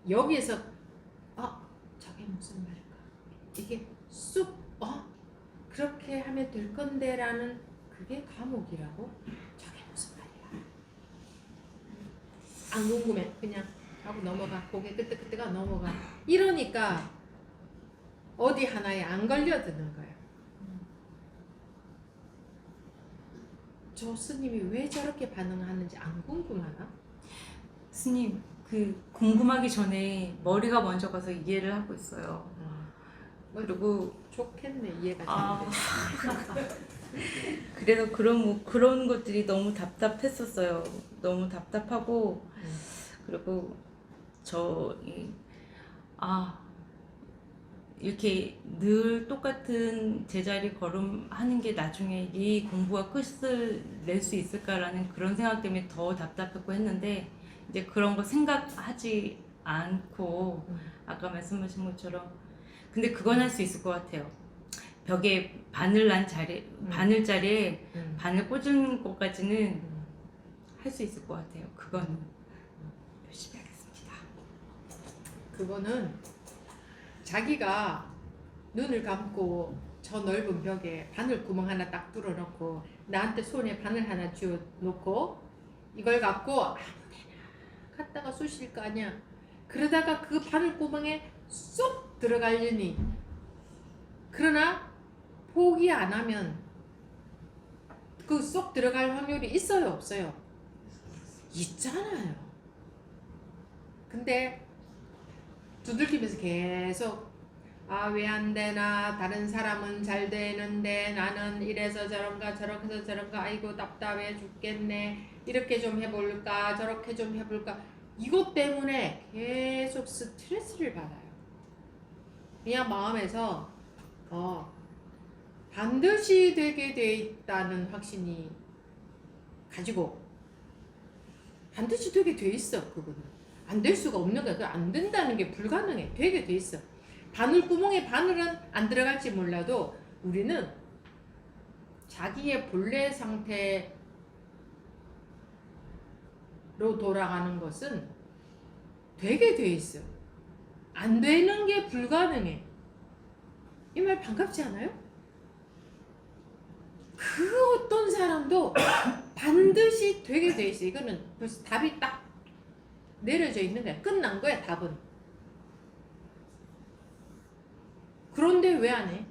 여기에서 저게 무슨 말일까? 이게 쑥 그렇게 하면 될 건데라는 그게 감옥이라고? 저게 무슨 말이야? 안 궁금해. 그냥 하고 넘어가. 고개 끄덕끄덕 넘어가. 이러니까 어디 하나에 안 걸려드는 거야. 저 스님이 왜 저렇게 반응하는지 안 궁금하나? 스님 그 궁금하기 전에 머리가 먼저 가서 이해를 하고 있어요. 그리고 좋겠네. 이해가 아. 되는데. 그래서 그런 것들이 너무 답답했었어요. 너무 답답하고 그리고 이렇게 늘 똑같은 제자리 걸음하는 게 나중에 이 공부가 끝을 낼 수 있을까라는 그런 생각 때문에 더 답답했고 했는데 이제 그런 거 생각하지 않고 아까 말씀하신 것처럼 근데 그건 할 수 있을 것 같아요. 벽에 바늘자리에 바늘 꽂은 것까지는 할 수 있을 것 같아요. 그거는 열심히 하겠습니다. 그거는 자기가 눈을 감고 저 넓은 벽에 바늘 구멍 하나 딱 뚫어놓고 나한테 손에 바늘 하나 쥐어놓고 이걸 갖고 아무데나 갖다가 쑤실 거 아니야. 그러다가 그 바늘 구멍에 쏙 들어가려니. 그러나 포기 안 하면 그 쏙 들어갈 확률이 있어요, 없어요? 있잖아요. 근데 두들기면서 계속 왜 안 되나, 다른 사람은 잘 되는데 나는 이래서 저런가 저렇게 저런가, 아이고 답답해 죽겠네, 이렇게 좀 해볼까 저렇게 좀 해볼까, 이것 때문에 계속 스트레스를 받아요. 그냥 마음에서 반드시 되게 돼 있다는 확신이 가지고 반드시 되게 돼 있어. 그거는 안 될 수가 없는 거야. 안 된다는 게 불가능해. 되게 돼 있어. 바늘구멍에 바늘은 안 들어갈지 몰라도 우리는 자기의 본래 상태로 돌아가는 것은 되게 돼 있어. 안 되는 게 불가능해. 이 말 반갑지 않아요? 그 어떤 사람도 반드시 되게 돼 있어. 이거는 벌써 답이 딱 내려져 있는 거야. 끝난 거야, 답은. 그런데 왜 안 해?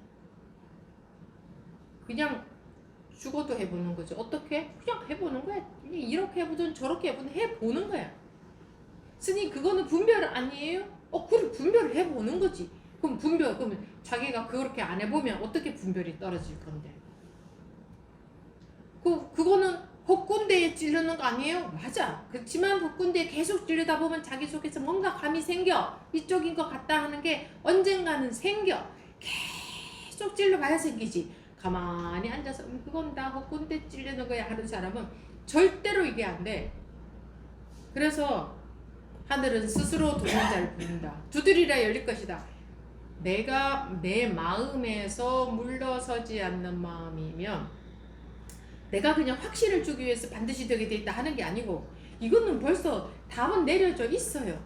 그냥 죽어도 해보는 거죠. 어떻게? 그냥 해보는 거야. 이렇게 해보든 저렇게 해보든 해보는 거야. 스님, 그거는 분별 아니에요? 그래, 분별을 해보는 거지. 그러면 자기가 그렇게 안 해보면 어떻게 분별이 떨어질 건데? 그거는 헛군대에 찌르는 거 아니에요? 맞아. 그렇지만 헛군대에 계속 찌르다 보면 자기 속에서 뭔가 감이 생겨. 이쪽인 것 같다 하는 게 언젠가는 생겨. 계속 찔러봐야 생기지. 가만히 앉아서 그건 다 헛군대 찔르는 거야 하는 사람은 절대로 이게 안 돼. 그래서 하늘은 스스로 도는 자를 부른다. 두드리라 열릴 것이다. 내가 내 마음에서 물러서지 않는 마음이면 내가 그냥 확신을 주기 위해서 반드시 되게 돼 있다 하는 게 아니고, 이거는 벌써 답은 내려져 있어요.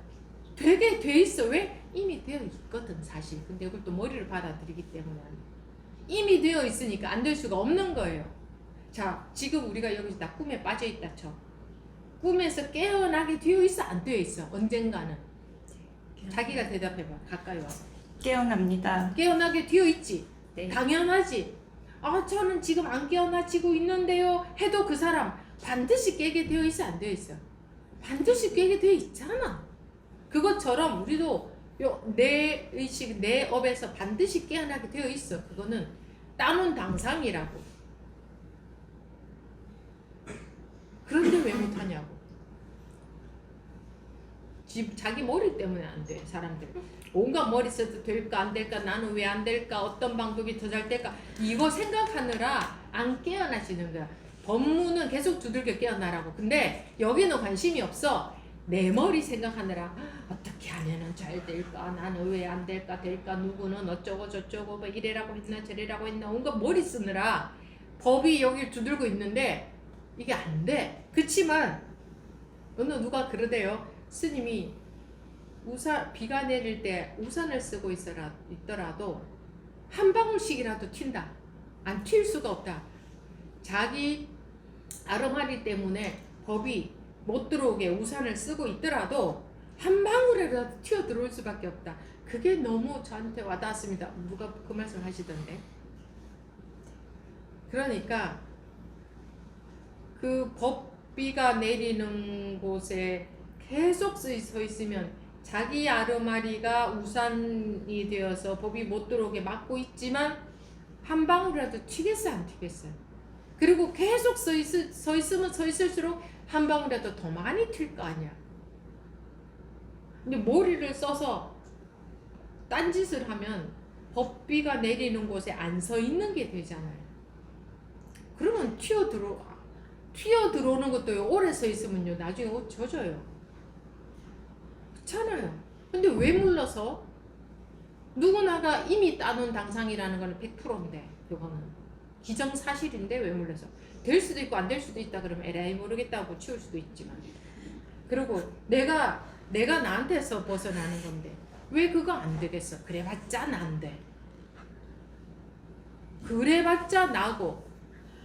되게 돼 있어. 왜? 이미 되어 있거든, 사실. 근데 이걸 또 머리를 받아들이기 때문에 이미 되어 있으니까 안 될 수가 없는 거예요. 자, 지금 우리가 여기서 다 꿈에 빠져 있다 쳐. 꿈에서 깨어나게 되어 있어, 안 되어 있어? 언젠가는. 자기가 대답해봐. 가까이 와서. 깨어납니다. 깨어나게 되어 있지. 네. 당연하지. 저는 지금 안 깨어나지고 있는데요 해도 그 사람 반드시 깨게 되어 있어, 안 되어 있어? 반드시 깨게 되어 있잖아. 그것처럼 우리도 내 의식, 내 업에서 반드시 깨어나게 되어 있어. 그거는 따문 당상이라고. 그런데 왜 못하냐고. 자기 머리 때문에 안 돼. 사람들 온갖 머리 써도 될까 안 될까, 나는 왜 안 될까, 어떤 방법이 더 잘 될까, 이거 생각하느라 안 깨어나시는 거야. 법문은 계속 두들겨 깨어나라고. 근데 여기는 관심이 없어. 내 머리 생각하느라 어떻게 하면은 잘 될까, 나는 왜 안 될까, 될까, 누구는 어쩌고 저쩌고 뭐 이래라고 했나 저래라고 했나 온갖 머리 쓰느라 법이 여길 두들고 있는데 이게 안 돼. 그치만 어느 누가 그러대요. 스님이 비가 내릴 때 우산을 쓰고 있더라도 한 방울씩이라도 튄다. 안 튈 수가 없다. 자기 아르마리 때문에 법이 못 들어오게 우산을 쓰고 있더라도 한 방울이라도 튀어 들어올 수밖에 없다. 그게 너무 저한테 와닿았습니다. 누가 그 말씀 하시던데. 그러니까 그 법비가 내리는 곳에 계속 서 있으면 자기 아르마리가 우산이 되어서 법이 못 들어오게 막고 있지만 한 방울이라도 튀겠어요, 안 튀겠어요? 그리고 계속 서 있으면 서 있을수록 한 방울이라도 더 많이 튈 거 아니야. 근데 머리를 써서 딴짓을 하면 법비가 내리는 곳에 안 서 있는 게 되잖아요. 그러면 튀어 들어오는 것도 오래 서 있으면요 나중에 옷 젖어요. 그렇잖아요. 근데 왜 물러서? 누구나가 이미 따놓은 당상이라는 거는 100%인데 그거는 기정사실인데 왜 물러서? 될 수도 있고 안 될 수도 있다 그러면 에라이 모르겠다고 치울 수도 있지만, 그리고 내가 나한테서 벗어나는 건데 왜 그거 안 되겠어? 그래봤자 난데. 그래봤자 나고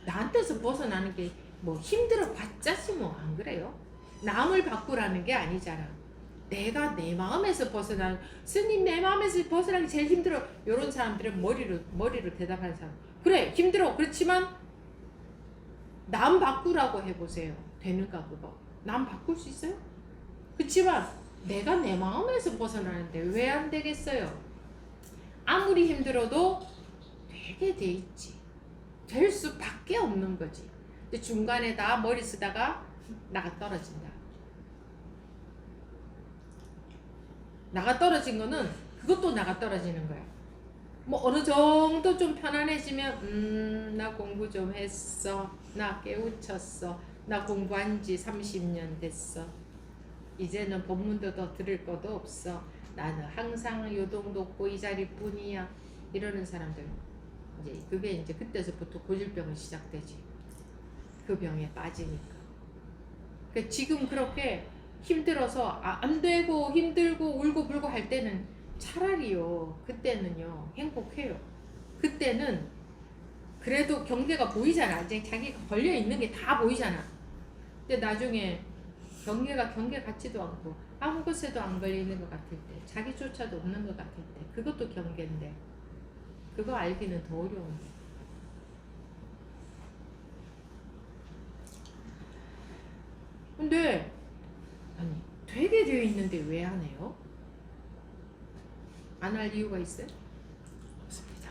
나한테서 벗어나는 게 뭐 힘들어 봤자지 뭐. 안 그래요? 남을 바꾸라는 게 아니잖아. 내가 내 마음에서 벗어나는, 스님 내 마음에서 벗어나기 제일 힘들어. 이런 사람들은 머리로 대답하는 사람. 그래 힘들어. 그렇지만 남 바꾸라고 해보세요. 되는가 그거? 남 바꿀 수 있어요? 그렇지만 내가 내 마음에서 벗어나는데 왜 안 되겠어요? 아무리 힘들어도 되게 돼 있지. 될 수밖에 없는 거지. 근데 중간에 다 머리 쓰다가 나가 떨어진다. 나가 떨어진 거는 그것도 나가 떨어지는 거야. 뭐 어느 정도 좀 편안해지면 나 공부 좀 했어, 나 깨우쳤어, 나 공부한 지 30년 됐어, 이제는 법문도 더 들을 것도 없어, 나는 항상 요동 높고 이 자리뿐이야, 이러는 사람들, 이제 그게 이제 그때서부터 고질병이 시작되지. 그 병에 빠지니까. 그러니까 지금 그렇게 힘들어서 안 되고 힘들고 울고 불고 할 때는 차라리요, 그때는요 행복해요. 그때는 그래도 경계가 보이잖아. 이제 자기가 걸려 있는 게 다 보이잖아. 근데 나중에 경계 같지도 않고 아무 것에도 안 걸리는 것 같을 때, 자기조차도 없는 것 같을 때, 그것도 경계인데 그거 알기는 더 어려운데. 근데 아니 되게 되어 있는데 왜 안 해요? 안 할 이유가 있어요? 없습니다.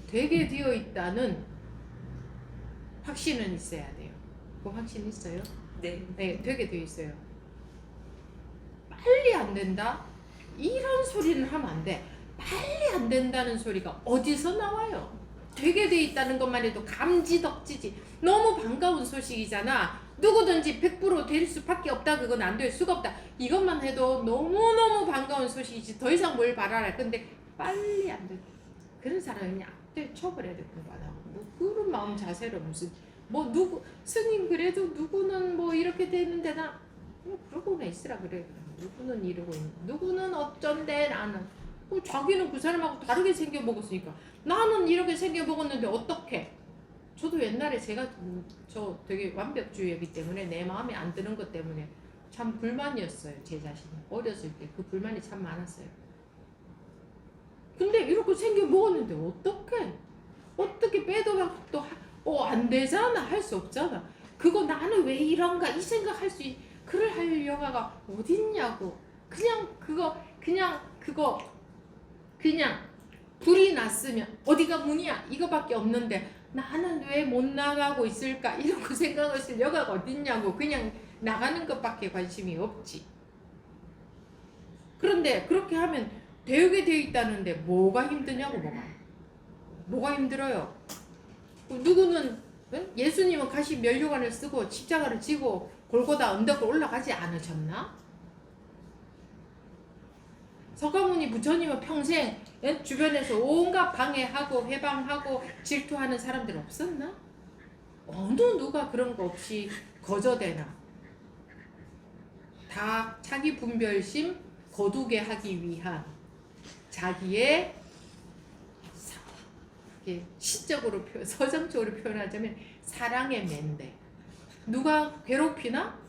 되게 되어 있다는 확신은 있어야 돼요. 그 확신 있어요? 네. 네, 되게 되어 있어요. 빨리 안 된다? 이런 소리는 하면 안 돼. 빨리 안 된다는 소리가 어디서 나와요? 되게 돼 있다는 것만 해도 감지덕지지. 너무 반가운 소식이잖아. 누구든지 100% 될 수밖에 없다. 그건 안 될 수가 없다. 이것만 해도 너무너무 반가운 소식이지. 더 이상 뭘 바라라. 근데 빨리 안 돼. 그런 사람은 그냥 앞대 쳐버려야 될 거 같아. 뭐 그런 마음 자세로 무슨 뭐 누구 스님 그래도 누구는 뭐 이렇게 되는데 나 그러고나 있으라 그래. 누구는 이러고 있는, 누구는 어쩐데 나는 자기는 그 사람하고 다르게 생겨 먹었으니까 나는 이렇게 생겨 먹었는데 어떡해. 저도 옛날에 저 되게 완벽주의이기 때문에 내 마음에 안 드는 것 때문에 참 불만이었어요. 제 자신이 어렸을 때 그 불만이 참 많았어요. 근데 이렇게 생겨 먹었는데 어떻게 빼도 박도 안 되잖아. 할 수 없잖아. 그거 나는 왜 이런가 이 생각할 수 그럴 할 여가가 어딨냐고. 그냥 불이 났으면 어디가 문이야 이거밖에 없는데 나는 왜 못 나가고 있을까 이러고 생각을 쓸 여가가 어딨냐고. 그냥 나가는 것밖에 관심이 없지. 그런데 그렇게 하면 되게 돼 있다는데 뭐가 힘드냐고. 뭐가 힘들어요. 누구는 예수님은 가시 면류관을 쓰고 십자가를 지고 골고다 언덕을 올라가지 않으셨나? 서가모니 부처님은 평생 주변에서 온갖 방해하고 회방하고 질투하는 사람들 없었나? 어느 누가 그런 거 없이 거저대나? 다 자기 분별심 거두게 하기 위한 자기의 시적으로 서정적으로 표현하자면 사랑의 맹대. 누가 괴롭히나?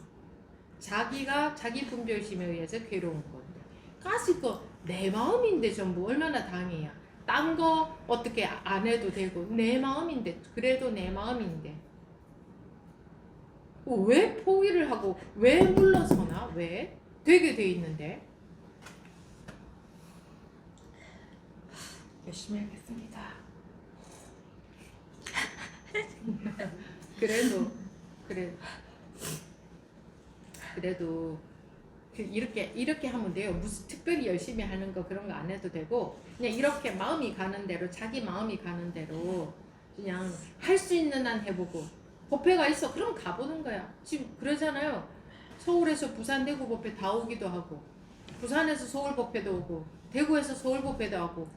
자기가 자기 분별심에 의해서 괴로운 건데. 가시 내 마음인데 전부 얼마나 당해야. 딴 거 어떻게 안 해도 되고 내 마음인데 그래도 내 마음인데 왜 포기를 하고 왜 물러서나? 왜? 되게 돼 있는데. 열심히 하겠습니다. 그래도 이렇게 하면 돼요. 무슨 특별히 열심히 하는 거 그런 거 안 해도 되고 그냥 이렇게 마음이 가는 대로 자기 마음이 가는 대로 그냥 할 수 있는 한 해보고 법회가 있어 그럼 가보는 거야. 지금 그러잖아요. 서울에서 부산 대구 법회 다 오기도 하고 부산에서 서울 법회도 오고 대구에서 서울 법회도 하고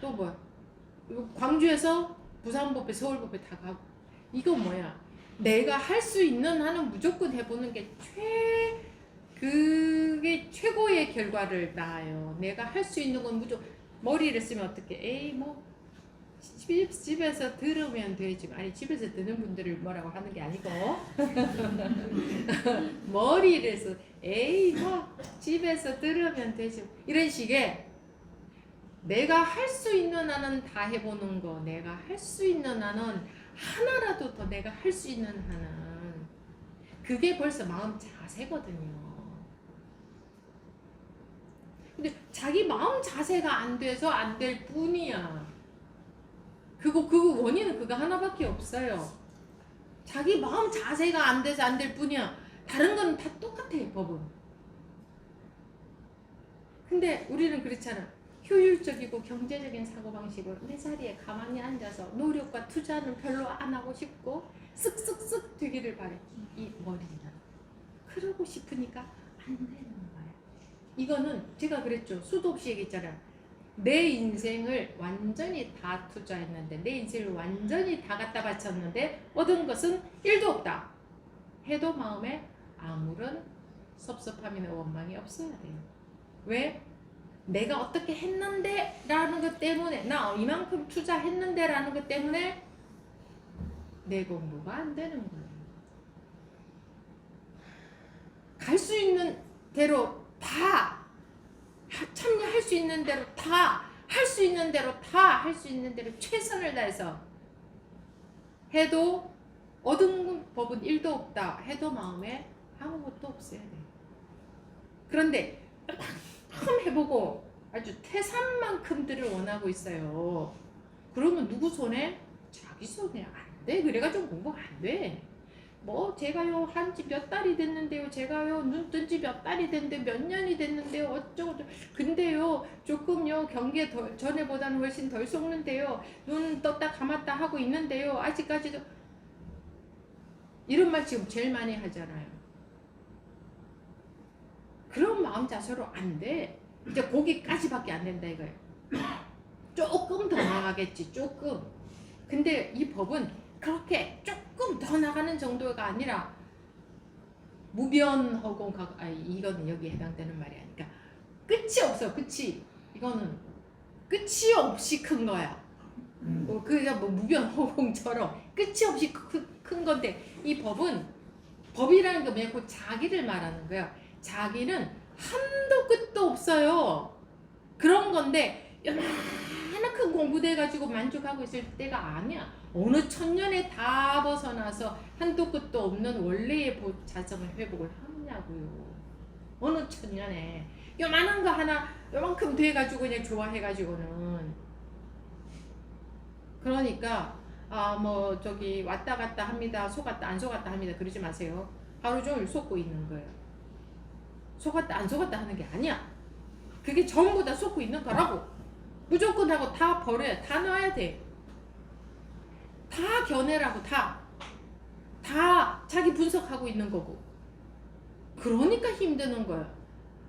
또 뭐야 광주에서 부산 법회 서울 법회 다 가고 이거 뭐야 내가 할 수 있는 한은 무조건 해보는 게 그게 최고의 결과를 낳아요. 내가 할 수 있는 건 무조건 머리를 쓰면 어떻게 에이 뭐 집에서 들으면 되지. 아니 집에서 듣는 분들을 뭐라고 하는 게 아니고 머리를 써 에이 뭐 집에서 들으면 되지. 이런 식의 내가 할 수 있는 한은 다 해보는 거. 내가 할 수 있는 한은 하나라도 더 내가 할 수 있는 한은 그게 벌써 마음 자세거든요. 근데 자기 마음 자세가 안 돼서 안 될 뿐이야. 그거 원인은 그거 하나밖에 없어요. 자기 마음 자세가 안 돼서 안 될 뿐이야. 다른 건 다 똑같아 법은. 근데 우리는 그렇잖아. 효율적이고 경제적인 사고방식으로 내 자리에 가만히 앉아서 노력과 투자는 별로 안 하고 싶고 쓱쓱쓱 되기를 바래. 이 머리는 그러고 싶으니까 안 되는 거야. 이거는 제가 그랬죠. 수도 없이 얘기했잖아요. 내 인생을 완전히 다 투자했는데 내 인생을 완전히 다 갖다 바쳤는데 얻은 것은 1도 없다 해도 마음에 아무런 섭섭함이나 원망이 없어야 돼요. 왜? 내가 어떻게 했는데 라는 것 때문에 나 이만큼 투자했는데 라는 것 때문에 내 공부가 안 되는 거예요. 갈 수 있는 대로 다 참여할 수 있는 대로 다 할 수 있는 대로 다 할 수 있는 대로 최선을 다해서 해도 얻은 법은 1도 없다 해도 마음에 아무것도 없어야 돼. 그런데 만큼 해보고 아주 태산만큼들을 원하고 있어요. 그러면 누구 손에? 자기 손에 안 돼. 그래가지고 공부가 안 돼. 뭐 제가요 한지 몇 달이 됐는데요. 제가요 눈 뜬 지 몇 달이 됐는데 몇 년이 됐는데요. 어쩌고 근데요 조금요 경기에 전에보다는 훨씬 덜 속는데요. 눈 떴다 감았다 하고 있는데요. 아직까지도 이런 말 지금 제일 많이 하잖아요. 그런 마음 자세로 안 돼. 이제 거기까지밖에 안 된다 이거예요. 조금 더 나가겠지 조금. 근데 이 법은 그렇게 조금 더 나가는 정도가 아니라 무변허공 이거는 여기에 해당되는 말이 아니까 끝이 없어. 끝이 이거는 끝이 없이 큰 거야. 그냥 뭐 무변허공처럼 끝이 없이 큰 건데 이 법은 법이라는 게 뭐냐 그 자기를 말하는 거야. 자기는 한도 끝도 없어요. 그런 건데 얼마나 큰 공부돼 가지고 만족하고 있을 때가 아니야. 어느 천년에 다 벗어나서 한도 끝도 없는 원래의 자성을 회복을 하느냐고요. 어느 천년에 요만한 거 하나 요만큼 돼가지고 그냥 좋아해가지고는. 그러니까 뭐 저기 왔다 갔다 합니다. 속았다 안 속았다 합니다. 그러지 마세요. 하루 종일 속고 있는 거예요. 속았다 안 속았다 하는 게 아니야. 그게 전부 다 쏟고 있는 거라고. 무조건 하고 다 버려야, 다 놔야 돼. 다 견해라고, 다 자기 분석하고 있는 거고. 그러니까 힘드는 거야.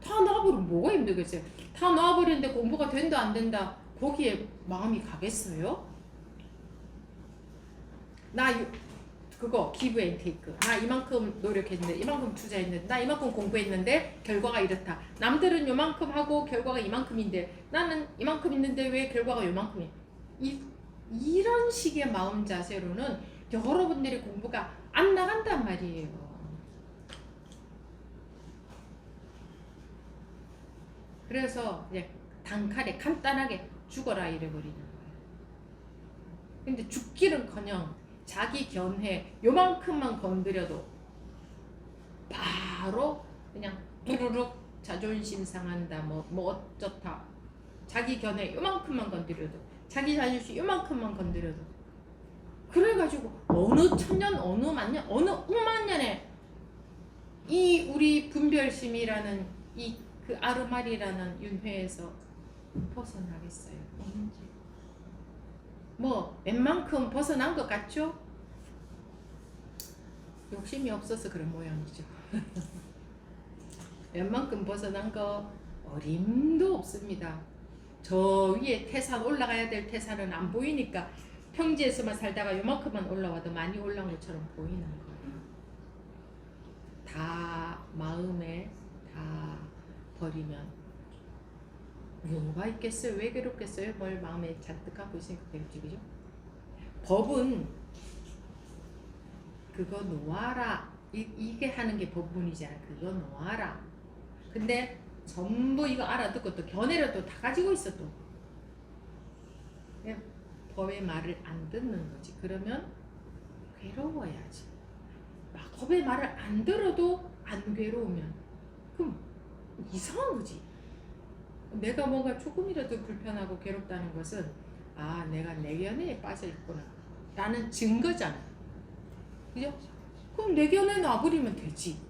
다 놔버리면 뭐가 힘들겠어요. 다 놔버리는데 공부가 된다 안 된다 거기에 마음이 가겠어요? 그거 기브 앤 테이크. 나 이만큼 노력했는데, 이만큼 투자했는데, 나 이만큼 공부했는데 결과가 이렇다. 남들은 요만큼 하고 결과가 이만큼인데 나는 이만큼 있는데 왜 결과가 요만큼이야. 이런 식의 마음 자세로는 여러분들의 공부가 안 나간단 말이에요. 그래서 이제 단칼에 간단하게 죽어라 이래버리는 거예요. 근데 죽기는커녕 자기 견해 요만큼만 건드려도 바로 그냥 뚜루룩 자존심 상한다 뭐 어쩌다. 자기 견해 요만큼만 건드려도, 자기 자존심 요만큼만 건드려도, 그래가지고 어느 천년 어느 만년 어느 억만년에 이 우리 분별심이라는 이 그 아르마리라는 윤회에서 벗어나겠어요. 언제? 뭐 웬만큼 벗어난 것 같죠? 욕심이 없어서 그런 모양이죠. 웬만큼 벗어난 거 어림도 없습니다. 저 위에 태산 올라가야 될 태산은 안 보이니까 평지에서만 살다가 요만큼만 올라와도 많이 올라온 것처럼 보이는 거예요. 다 마음에 다 버리면 뭐가 있겠어요? 왜 괴롭겠어요? 뭘 마음에 잔뜩 갖고 있으니까 괴롭지, 그죠? 법은 그거 놓아라. 이게 하는 게 법문이잖아. 그거 놓아라. 근데 전부 이거 알아듣고 또 견해를 또 다 가지고 있어 또. 그냥 법의 말을 안 듣는 거지. 그러면 괴로워야지. 막 법의 말을 안 들어도 안 괴로우면 그럼 이상한 거지. 내가 뭔가 조금이라도 불편하고 괴롭다는 것은 내가 내 견해에 빠져 있구나 라는 증거잖아. 그죠? 그럼 내 견해 놔버리면 되지.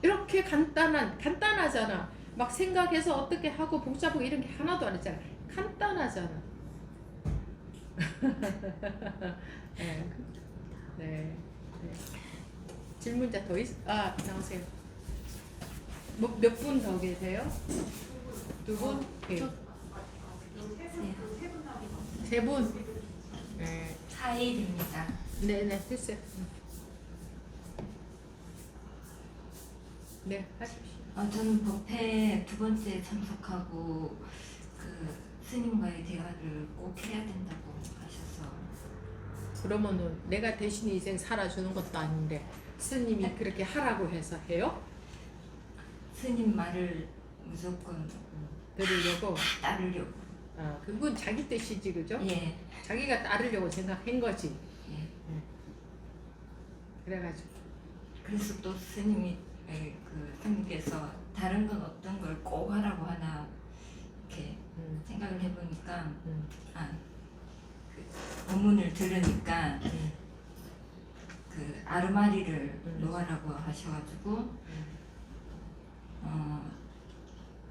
이렇게 간단하잖아. 막 생각해서 어떻게 하고 복잡하고 이런 게 하나도 안 했잖아. 간단하잖아. 네. 네. 질문자 더 나오세요. 몇 분 더 계세요? 두 분? 네. 세 분? 네. 4일입니다. 네네, 됐어요. 네, 하십시오. 저는 법회 두 번째 참석하고 그 스님과의 대화를 꼭 해야 된다고 하셔서 그러면은 내가 대신 인생 살아주는 것도 아닌데 스님이 그렇게 하라고 해서 해요? 스님 말을 무조건 들으려고? 따르려고. 그건 자기 뜻이지, 그죠? 예. 자기가 따르려고 생각한 거지. 예. 그래가지고. 그래서 또 스님께서 다른 건 어떤 걸 꼭 하라고 하나 이렇게 생각을 해보니까 그 본문을 들으니까 그 아르마리를 놓아라고 하셔가지고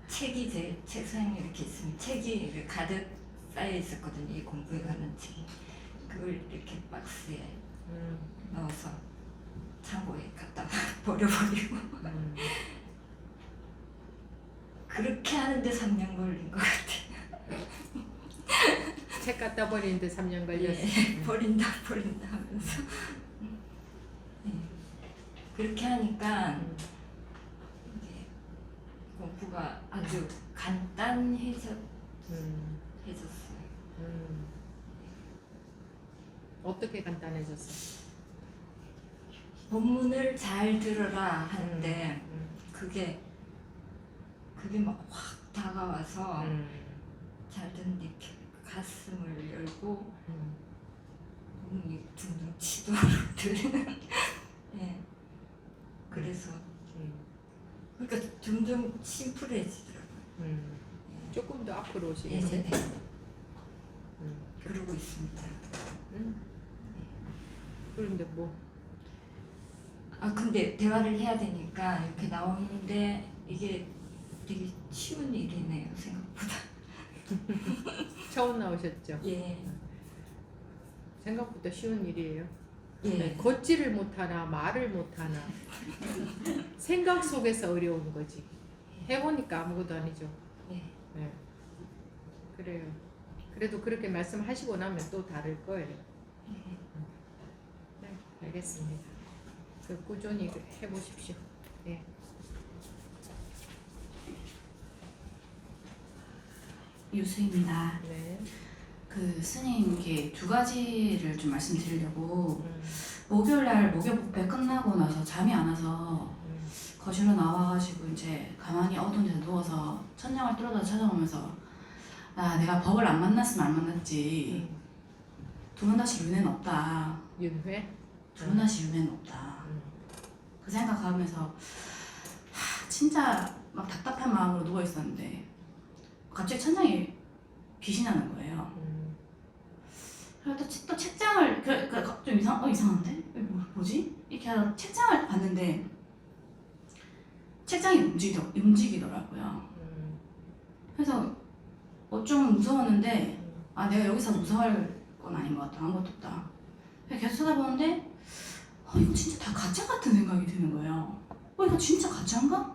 책이 제 책상에 이렇게 있으면 책이 가득 쌓여 있었거든요. 이 공부에 관한 책이. 그걸 이렇게 박스에 넣어서 창고에 갖다 버려버리고 그렇게 하는데 3년 걸린 것 같아요. 책 갖다 버리는데 3년 걸렸어. 예, 버린다 하면서 그렇게 하니까 이제 공부가 아주 간단해졌어요. 어떻게 간단해졌어? 본문을 잘 들어라 하는데 그게 막 확 다가와서 잘 듣는데 이렇게 가슴을 열고 몸이 둥둥 치도록 들리는 예. 그래서 그러니까 점점 심플해지더라고요. 조금 더 앞으로 예, 오시겠어요? 네. 그러고 있습니다. 그런데 뭐 근데 대화를 해야 되니까 이렇게 나오는데 이게 되게 쉬운 일이네요, 생각보다. 처음 나오셨죠? 예. 생각보다 쉬운 일이에요. 예. 네, 걷지를 못하나 말을 못하나 생각 속에서 어려운 거지. 해보니까 아무것도 아니죠. 예. 네. 그래요. 그래도 그렇게 말씀하시고 나면 또 다를 거예요. 네, 알겠습니다. 그 꾸준히 해보십시오. 네. 유수입니다. 네. 그 스님께 두 가지를 좀 말씀드리려고 음, 목요일날 목요법회 끝나고 나서 잠이 안 와서 거실로 나와가지고 이제 가만히 어두운 데서 누워서 천장을 뚫어져 찾아오면서 아 내가 법을 안 만났으면 안 만났지 두 번 다시 윤회는 없다. 윤회? 두 번 다시 윤회는 없다. 그 생각하면서 진짜 막 답답한 마음으로 누워 있었는데 갑자기 천장에 빛이 나는 거예요. 그래서 또 책장을 좀 이상한데 뭐지? 이렇게 하다 책장을 봤는데 책장이 움직이더라고요. 그래서 좀 무서웠는데 아 내가 여기서 무서워할 건 아닌 것 같다. 아무것도 없다. 계속 쳐다보는데 이거 진짜 다 가짜 같은 생각이 드는 거예요. 이거 진짜 가짜인가?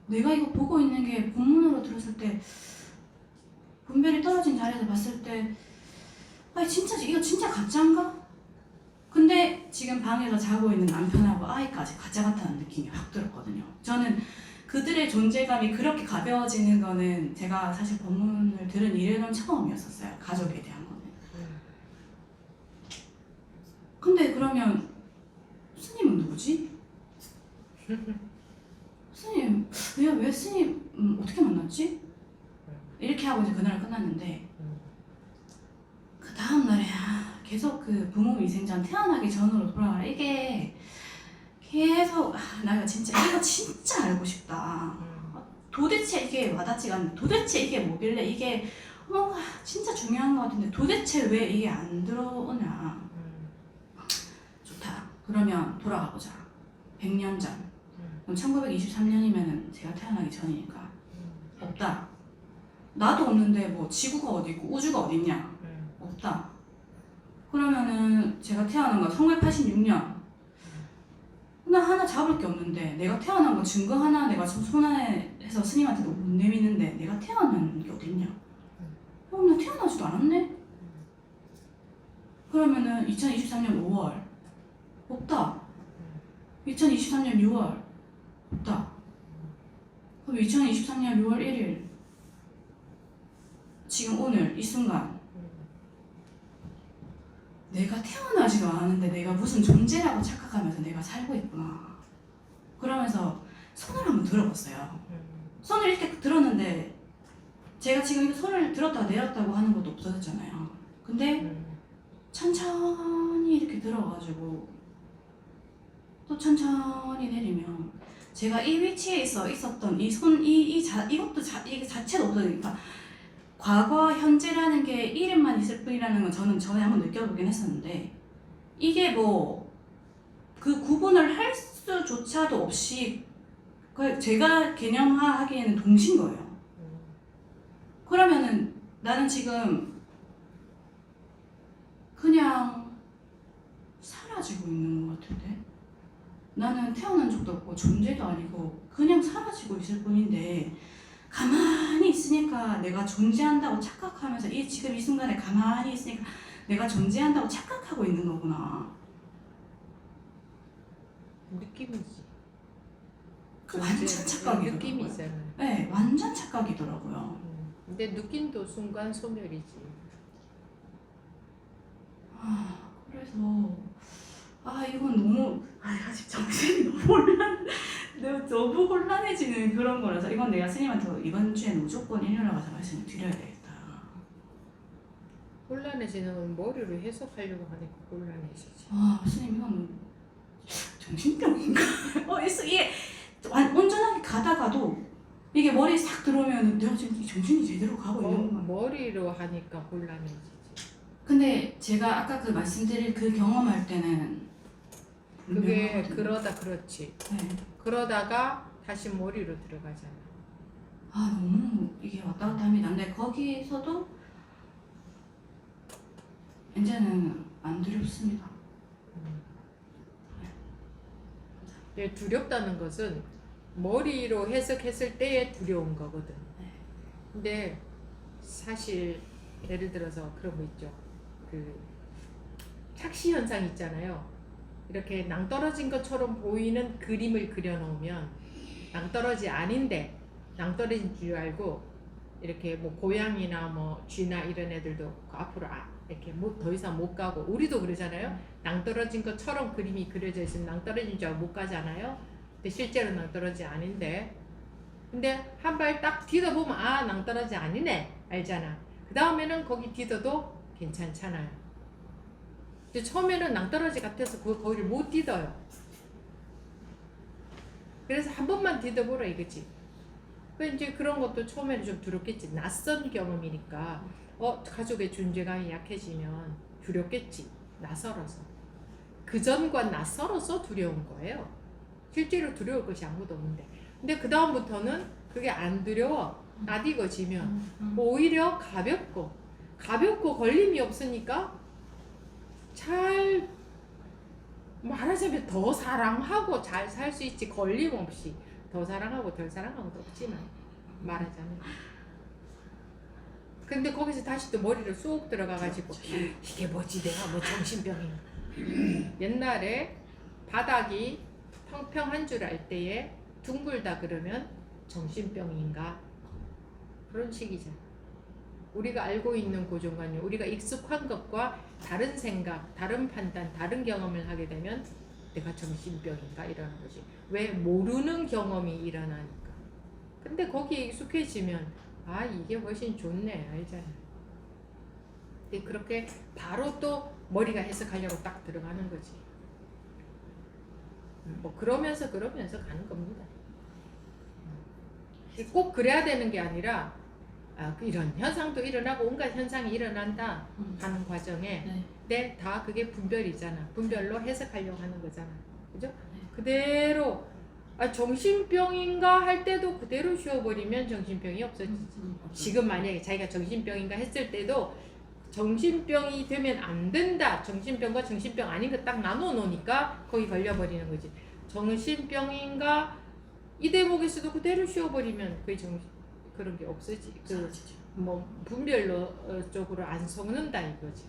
내가 이거 보고 있는 게 본문으로 들었을 때 분별이 떨어진 자리에서 봤을 때 진짜 이거 진짜 가짜인가? 근데 지금 방에서 자고 있는 남편하고 아이까지 가짜 같다는 느낌이 확 들었거든요. 저는 그들의 존재감이 그렇게 가벼워지는 거는 제가 사실 본문을 들은 이래는 처음이었었어요. 가족에 대한 거는. 근데 그러면 스님은 누구지? 스님 왜 스님 어떻게 만났지? 이렇게 하고 이제 그날 끝났는데 그 다음 날에 계속 그 부모 위생전 태어나기 전으로 돌아가라. 이게 계속 내가 진짜 이거 진짜 알고 싶다. 도대체 이게 와닿지가 않는데 도대체 이게 뭐길래 이게 뭔가 진짜 중요한 것 같은데 도대체 왜 이게 안 들어오냐. 좋다. 그러면 돌아가 보자. 100년 전. 그럼 1923년이면은 제가 태어나기 전이니까 없다. 나도 없는데 뭐 지구가 어디 있고 우주가 어디 있냐? 없다. 그러면은 제가 태어난 건 1986년. 나 하나 잡을 게 없는데 내가 태어난 거 증거 하나 내가 손안에 해서 스님한테도 못 내미는데 내가 태어난 게 어딨냐? 나 태어나지도 않았네? 그러면은 2023년 5월 없다. 2023년 6월 없다. 그럼 2023년 6월 1일 지금 오늘 이 순간 내가 태어나지도 않았는데 내가 무슨 존재라고 착각하면서 내가 살고 있구나. 그러면서 손을 한번 들어봤어요. 손을 이렇게 들었는데 제가 지금 손을 들었다가 내렸다고 하는 것도 없어졌잖아요. 근데 천천히 이렇게 들어가지고 또 천천히 내리면 제가 이 위치에 있었던 이 손, 이것도 이게 자체도 없어지니까 과거, 현재라는 게 이름만 있을 뿐이라는 건 저는 전에 한번 느껴보긴 했었는데 이게 뭐 그 구분을 할 수조차도 없이 제가 개념화하기에는 동시인 거예요. 그러면은 나는 지금 그냥 사라지고 있는 것 같은데 나는 태어난 적도 없고 존재도 아니고 그냥 사라지고 있을 뿐인데 가만히 있으니까 내가 존재한다고 착각하면서 지금 이 순간에 가만히 있으니까 내가 존재한다고 착각하고 있는 거구나. 느낌이지. 그 완전 착각이더라고요. 느낌이잖아요. 네, 완전 착각이더라고요. 근데 느낌도 순간 소멸이지. 그래서 이건 너무 아직 정신이 너무 혼란해지는 그런 거라서 이건 내가 스님한테 이번 주에 무조건 일요일에 가서 말씀을 드려야 되겠다. 혼란해지는 건 머리로 해석하려고 하니까 혼란해지지. 스님 이건 정신병인가? 이게 온전하게 가다가도 이게 머리에 싹 들어오면 내가 지금 정신이 제대로 가고 있는 건가? 머리로 하니까 혼란해지지. 근데 제가 아까 그 말씀드린 그 경험할 때는 그게 분명하거든요. 그러다 그렇지. 네. 그러다가 다시 머리로 들어가잖아. 너무 이게 왔다 갔다 합니다. 근데 거기서도 이제는 안 두렵습니다. 네, 두렵다는 것은 머리로 해석했을 때의 두려운 거거든. 근데 사실 예를 들어서 그런 거 있죠. 그 착시 현상 있잖아요. 이렇게 낭떠러진 것처럼 보이는 그림을 그려놓으면 낭떠러지 아닌데 낭떠러진 줄 알고 이렇게 뭐 고양이나 뭐 쥐나 이런 애들도 그 앞으로 이렇게 더 이상 못 가고, 우리도 그러잖아요. 낭떠러진 것처럼 그림이 그려져 있으면 낭떠러진 줄 알고 못 가잖아요. 근데 실제로 낭떠러지 아닌데, 근데 한 발 딱 디뎌보면 낭떠러지 아니네 알잖아. 그 다음에는 거기 디뎌도 괜찮잖아요. 근데 처음에는 낭떠러지 같아서 거기를 못 디뎌요. 그래서 한 번만 디뎌보라 이거지. 이제 그런 것도 처음에는 좀 두렵겠지. 낯선 경험이니까. 가족의 존재감이 약해지면 두렵겠지. 낯설어서. 그전과 낯설어서 두려운 거예요. 실제로 두려울 것이 아무도 없는데. 근데 그 다음부터는 그게 안 두려워. 낯익어지면 오히려 가볍고 걸림이 없으니까 잘 말하자면 더 사랑하고 잘 살 수 있지. 걸림 없이. 더 사랑하고 덜 사랑하고도 없지만 말하자면. 근데 거기서 다시 또 머리를 쏙 들어가가지고 이게 뭐지, 내가 뭐 정신병인가. 옛날에 바닥이 평평한 줄 알 때에 둥글다 그러면 정신병인가, 그런 식이잖아. 우리가 알고 있는 고정관념, 우리가 익숙한 것과 다른 생각, 다른 판단, 다른 경험을 하게 되면 내가 정신병인가 이러는 거지. 왜? 모르는 경험이 일어나니까. 근데 거기에 익숙해지면 이게 훨씬 좋네 알잖아. 근데 그렇게 바로 또 머리가 해석하려고 딱 들어가는 거지. 뭐 그러면서 가는 겁니다. 꼭 그래야 되는 게 아니라 이런 현상도 일어나고 온갖 현상이 일어난다 하는 과정에 네, 다 그게 분별이잖아. 분별로 해석하려고 하는 거잖아. 그죠? 그대로 정신병인가 할 때도 그대로 쉬어버리면 정신병이 없어지지. 지금 만약에 자기가 정신병인가 했을 때도 정신병이 되면 안 된다. 정신병과 정신병 아닌 거 딱 나눠 놓으니까 거기 걸려버리는 거지. 정신병인가 이 대목에서도 그대로 쉬어버리면 거의 그런 게 없어지. 뭐 분별로 쪽으로 안 속는다 이거지.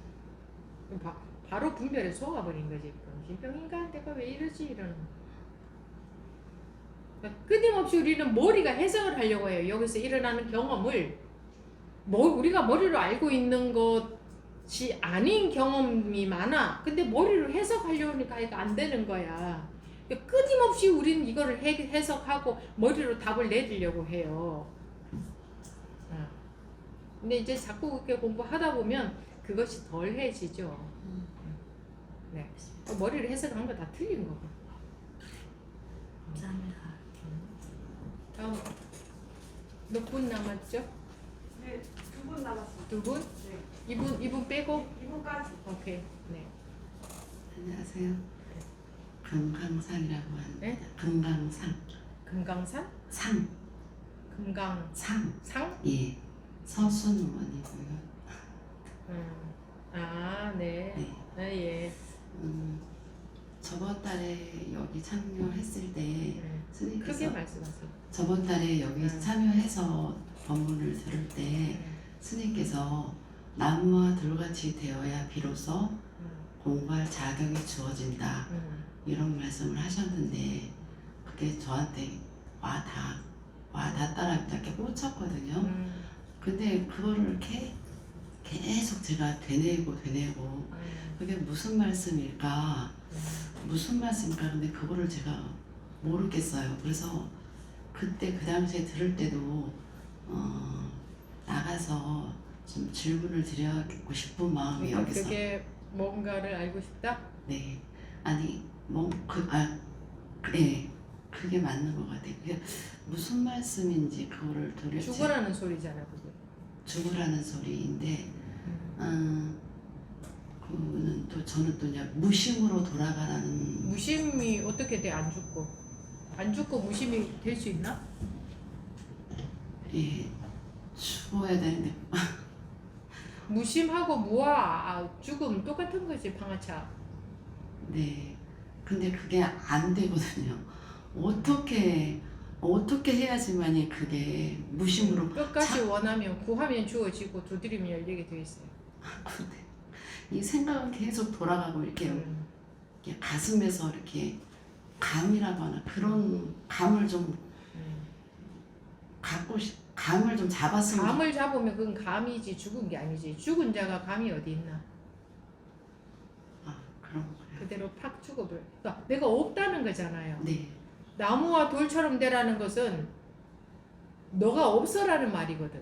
바로 분별에 속아버린 거지. 정신병인가? 내가 왜 이러지? 이러는 거. 끊임없이 우리는 머리가 해석을 하려고 해요. 여기서 일어나는 경험을 우리가 머리로 알고 있는 것이 아닌 경험이 많아. 근데 머리로 해석하려고 하니까 이거 안 되는 거야. 끊임없이 우리는 이거를 해석하고 머리로 답을 내주려고 해요. 근데 이제 자꾸 그렇게 공부하다 보면 그것이 덜해지죠. 네. 머리로 해석한 거 다 틀린 거고. 감사합니다. 다음 몇 분 남았죠? 네, 2분 남았습니다. 2분? 네. 이분 빼고? 2분까지. 오케이. 네. 안녕하세요. 금강산이라고 합니다. 네? 금강산. 금강산? 상. 금강상? 예. 서순원이고요. 네. 네. 예. 저번 달에 여기 참여했을 때 스님께서 크게 말씀하세요. 저번 달에 여기 참여해서 법문을 들을 때 스님께서 나무와 돌같이 되어야 비로소 공부할 자격이 주어진다 이런 말씀을 하셨는데 그게 저한테 와닿더랍니다. 이렇게 꽂혔거든요. 근데 그거를 계속 제가 되뇌고 그게 무슨 말씀일까 근데 그거를 제가 모르겠어요. 그래서 그때 그 당시에 들을 때도 나가서 좀 질문을 드리고 싶은 마음이 여기서. 그게 뭔가를 알고 싶다? 네. 아니 그게 맞는 것 같아요. 그게 무슨 말씀인지 그거를 도대체. 죽으라는 소리잖아 그게. 죽으라는 소리인데 그거는 또 저는 또 그냥 무심으로 돌아가라는. 무심이 어떻게 돼? 안 죽고 무심이 될 수 있나? 예, 죽어야 되는데 무심하고 무아 죽음 똑같은 거지 방아차. 네. 근데 그게 안 되거든요. 어떻게 해야지만이 그게 무심으로 끝까지 원하면 구하면 주어지고 두드리면 열리게 돼 있어요. 근데 이 생각은 계속 돌아가고 이렇게 이렇게 가슴에서 이렇게 감이라고 하나 그런 감을 좀 감을 좀 잡았으면 감을 잡으면 그건 감이지 죽은 게 아니지. 죽은 자가 감이 어디 있나. 그런 거예요. 그대로 팍 죽어버려. 그러니까 내가 없다는 거잖아요. 네. 나무와 돌처럼 되라는 것은 너가 없어라는 말이거든.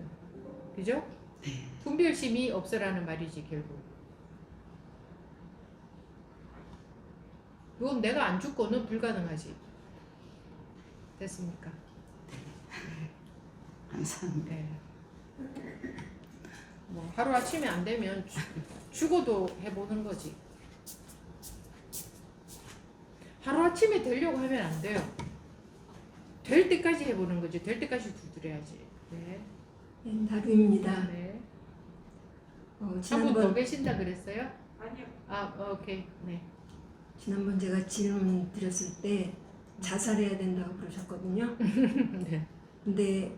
그죠? 네. 분별심이 없어라는 말이지 결국. 그건 내가 안 죽고는 불가능하지. 됐습니까? 감사합니다. 네. 뭐 하루 아침에 안 되면 죽어도 해보는 거지. 하루 아침에 되려고 하면 안 돼요. 될 때까지 해보는 거지. 될 때까지 두드려야지. 네. 네, 나루입니다. 네. 어, 한 분 더 지난번 계신다 그랬어요? 아니요. 오케이. 네. 지난번 제가 질문 드렸을 때 자살해야 된다고 그러셨거든요. 네. 근데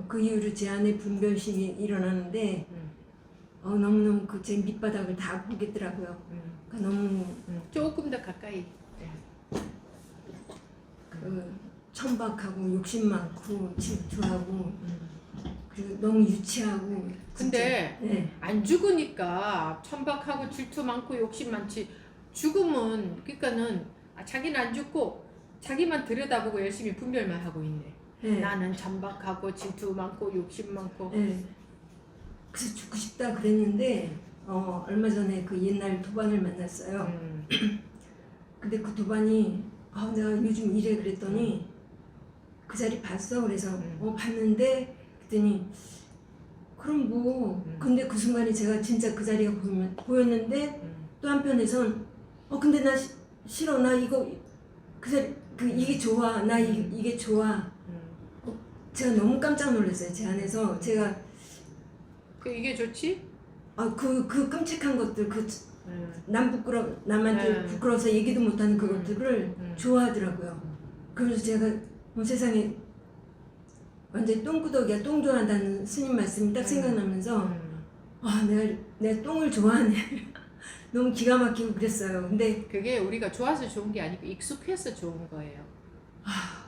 그 이후로 제 안에 분별심이 일어나는데 너무너무 그 제 밑바닥을 다 보겠더라고요. 그러니까 너무 조금 더 가까이. 네. 그 천박하고 욕심 많고 질투하고 그리고 너무 유치하고 근데 진짜, 네. 안 죽으니까 천박하고 질투 많고 욕심 많지. 죽음은 그러니까는 자기는 안 죽고 자기만 들여다보고 열심히 분별만 하고 있네. 네. 나는 천박하고 질투 많고 욕심 많고. 네. 그래서 죽고 싶다 그랬는데 얼마 전에 그 옛날 도반을 만났어요. 근데 그 도반이 내가 요즘 이래 그랬더니 그 자리 봤어. 그래서 봤는데 그랬더니 그럼 뭐 근데 그 순간에 제가 진짜 그 자리가 보였는데 또 한편에선 근데 나 싫어. 나 이거 그 자리 이게 좋아. 나 이게 좋아. 제가 너무 깜짝 놀랐어요. 제 안에서 제가 이게 좋지? 그 끔찍한 것들 남한테 부끄러워서 얘기도 못하는 그것들을 좋아하더라고요. 그래서 제가 세상에 완전 똥구덕이야. 똥 좋아한다는 스님 말씀이 딱 생각나면서 내가 똥을 좋아하네. 너무 기가 막히고 그랬어요. 근데 그게 우리가 좋아서 좋은 게 아니고 익숙해서 좋은 거예요.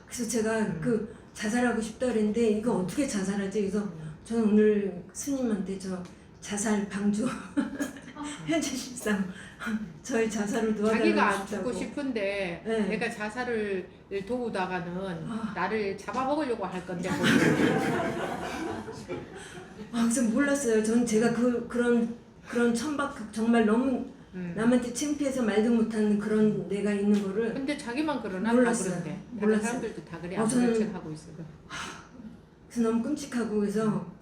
그래서 제가 그 자살하고 싶다 그랬는데 이거 어떻게 자살하지? 그래서 저는 오늘 스님한테 저 자살 방조 현재 실상 저희 자살을 도와달라고 자기가 안 싶다고. 죽고 싶은데 네. 내가 자살을 도우다가는 나를 잡아먹으려고 할 건데 그래서 몰랐어요. 전 제가 그런 천박 정말 너무 남한테 창피해서 말도 못하는 그런 내가 있는 거를 근데 자기만 그러나 몰랐어요. 다 그런데 다른 몰랐어요. 사람들도 다 그래. 안 저는 그런 척 하고 있어. 그래서 너무 끔찍하고 그래서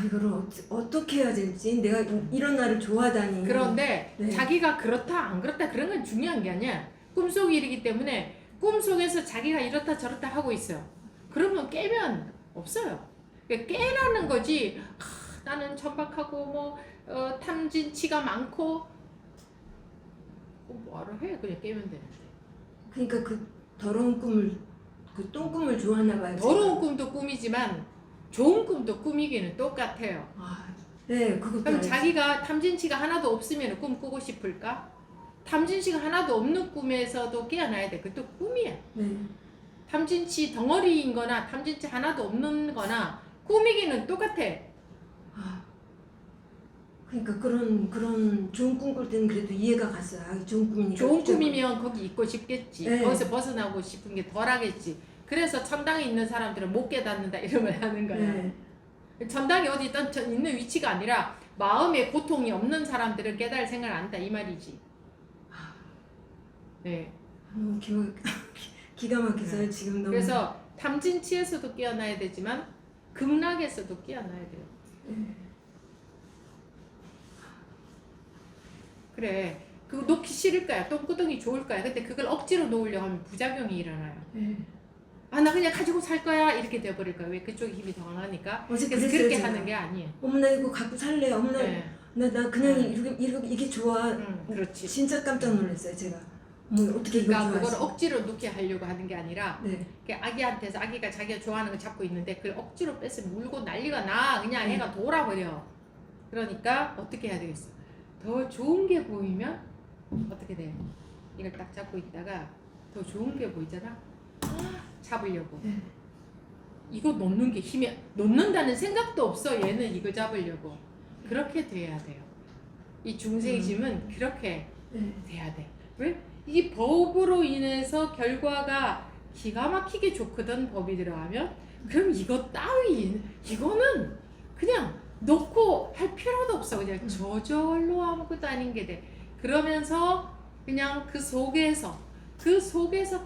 이거를 어떻게 해야 될지 내가 이런 나를 좋아하다니. 그런데 네. 자기가 그렇다 안 그렇다 그런 건 중요한 게 아니야. 꿈속 일이기 때문에 꿈속에서 자기가 이렇다 저렇다 하고 있어요. 그러면 깨면 없어요. 그러니까 깨라는 거지. 나는 천박하고 뭐 탐진치가 많고 뭐하러 해. 그냥 깨면 되는데. 그러니까 그 더러운 꿈을 그 똥꿈을 좋아하나 봐요. 더러운 꿈도 꿈이지만 좋은 꿈도 꿈이기는 똑같아요. 네, 그것도 그럼 알죠. 자기가 탐진치가 하나도 없으면 꿈 꾸고 싶을까? 탐진치가 하나도 없는 꿈에서도 깨어나야 돼. 그것도 꿈이야. 네. 탐진치 덩어리인 거나 탐진치 하나도 없는 거나 꿈이기는 똑같아. 그러니까 그런 좋은 꿈 꿀 때는 그래도 이해가 갔어요. 좋은 꿈이니까. 좋은 꿈이면 거기 있고 싶겠지. 네. 거기서 벗어나고 싶은 게 덜하겠지. 그래서 천당에 있는 사람들은 못 깨닫는다 이런 말 하는 거야. 네. 천당이 어디 있는 위치가 아니라 마음에 고통이 없는 사람들은 깨달을 생각을 안 한다 이 말이지. 네. 기가 막혀서요. 지금 너무. 그래서 탐진치에서도 깨어나야 되지만 극락에서도 깨어나야 돼요. 그래. 그거 놓기 싫을까요? 똥구덩이 좋을까요? 근데 그걸 억지로 놓으려고 하면 부작용이 일어나요. 아 나 그냥 가지고 살 거야 이렇게 돼버릴 거야. 왜? 그쪽에 힘이 더 강하니까. 어제 그래서 그랬어요, 그렇게 제가. 하는 게 아니에요. 어머 나 이거 갖고 살래. 어머 네. 나 그냥 이게 좋아. 그렇지. 진짜 깜짝 놀랐어요 제가. 어머 어떻게 이걸 그러니까 그걸 좋아하지? 억지로 놓게 하려고 하는 게 아니라 네. 아기한테서 아기가 자기가 좋아하는 거 잡고 있는데 그걸 억지로 뺏으면 울고 난리가 나. 그냥 애가 돌아버려. 그러니까 어떻게 해야 되겠어? 더 좋은 게 보이면 어떻게 돼? 이걸 딱 잡고 있다가 더 좋은 게 보이잖아? 잡으려고. 이거 놓는 게 힘이 놓는다는 생각도 없어. 얘는 이거 잡으려고. 그렇게 돼야 돼요. 이 중생의 짐은 그렇게 돼야 돼. 왜? 이 법으로 인해서 결과가 기가 막히게 좋거든. 법이 들어가면. 그럼 이거 따위 이거는 그냥 놓고 할 필요도 없어. 그냥 저절로 아무것도 아닌 게 돼. 그러면서 그냥 그 속에서 다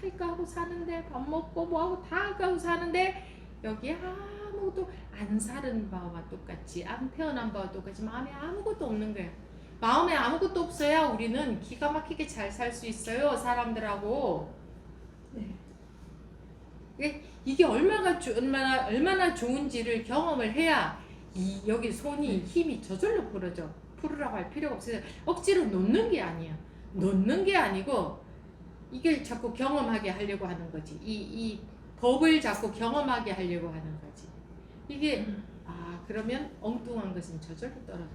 할까 하고 사는데 밥 먹고 뭐하고 다 할까 하고 사는데 여기 아무것도 안 살은 바와 똑같이 안 태어난 바와 똑같이 마음에 아무것도 없는 거야. 마음에 아무것도 없어야 우리는 기가 막히게 잘 살 수 있어요. 사람들하고. 이게 얼마나 좋은지를 경험을 해야 여기 손이 힘이 저절로 풀어져. 풀으라고 할 필요가 없어요. 억지로 놓는 게 아니야. 놓는 게 아니고 이걸 자꾸 경험하게 하려고 하는 거지. 이 법을 자꾸 경험하게 하려고 하는 거지. 이게 그러면 엉뚱한 것은 저절로 떨어져.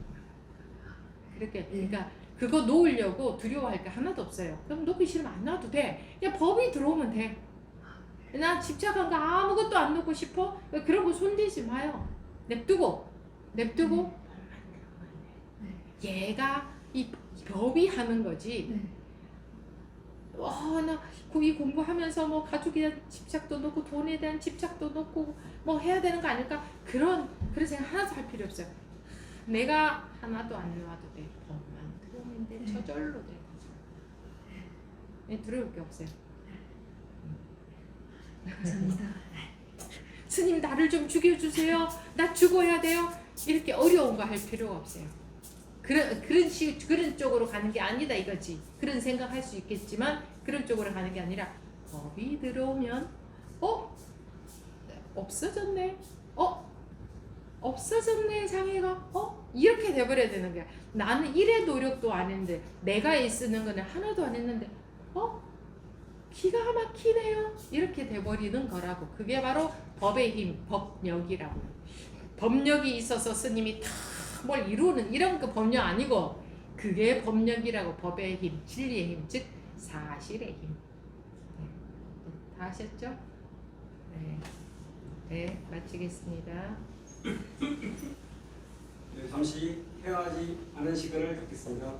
그렇게 그러니까 그거 놓으려고 두려워할 게 하나도 없어요. 그럼 놓기 싫으면 안 놔도 돼. 그냥 법이 들어오면 돼. 나 집착한 거 아무것도 안 놓고 싶어? 그런 거 손대지 마요. 냅두고 얘가 이 법이 하는 거지. 나 이 공부하면서 뭐 가족에 대한 집착도 놓고 돈에 대한 집착도 놓고 뭐 해야 되는 거 아닐까? 그런 생각 하나도 할 필요 없어요. 내가 하나도 안 놔도 돼. 법만 들어오면 돼. 저절로 돼. 두려울 게 없어요. 감사합니다. 스님 나를 좀 죽여주세요. 나 죽어야 돼요. 이렇게 어려운 거 할 필요가 없어요. 그런 쪽으로 가는 게 아니다 이거지. 그런 생각할 수 있겠지만 그런 쪽으로 가는 게 아니라 법이 들어오면 없어졌네. 없어졌네 장애가. 이렇게 돼버려야 되는 거야. 나는 일의 노력도 안 했는데 내가 쓰는 거는 하나도 안 했는데 기가 막히네요. 이렇게 돼버리는 거라고. 그게 바로 법의 힘, 법력이라고. 법력이 있어서 스님이 다 뭘 이루는 이런 거 법력 아니고 그게 법력이라고. 법의 힘, 진리의 힘, 즉 사실의 힘. 다 아셨죠? 네, 마치겠습니다. 네, 잠시 회화하지 않은 시간을 갖겠습니다.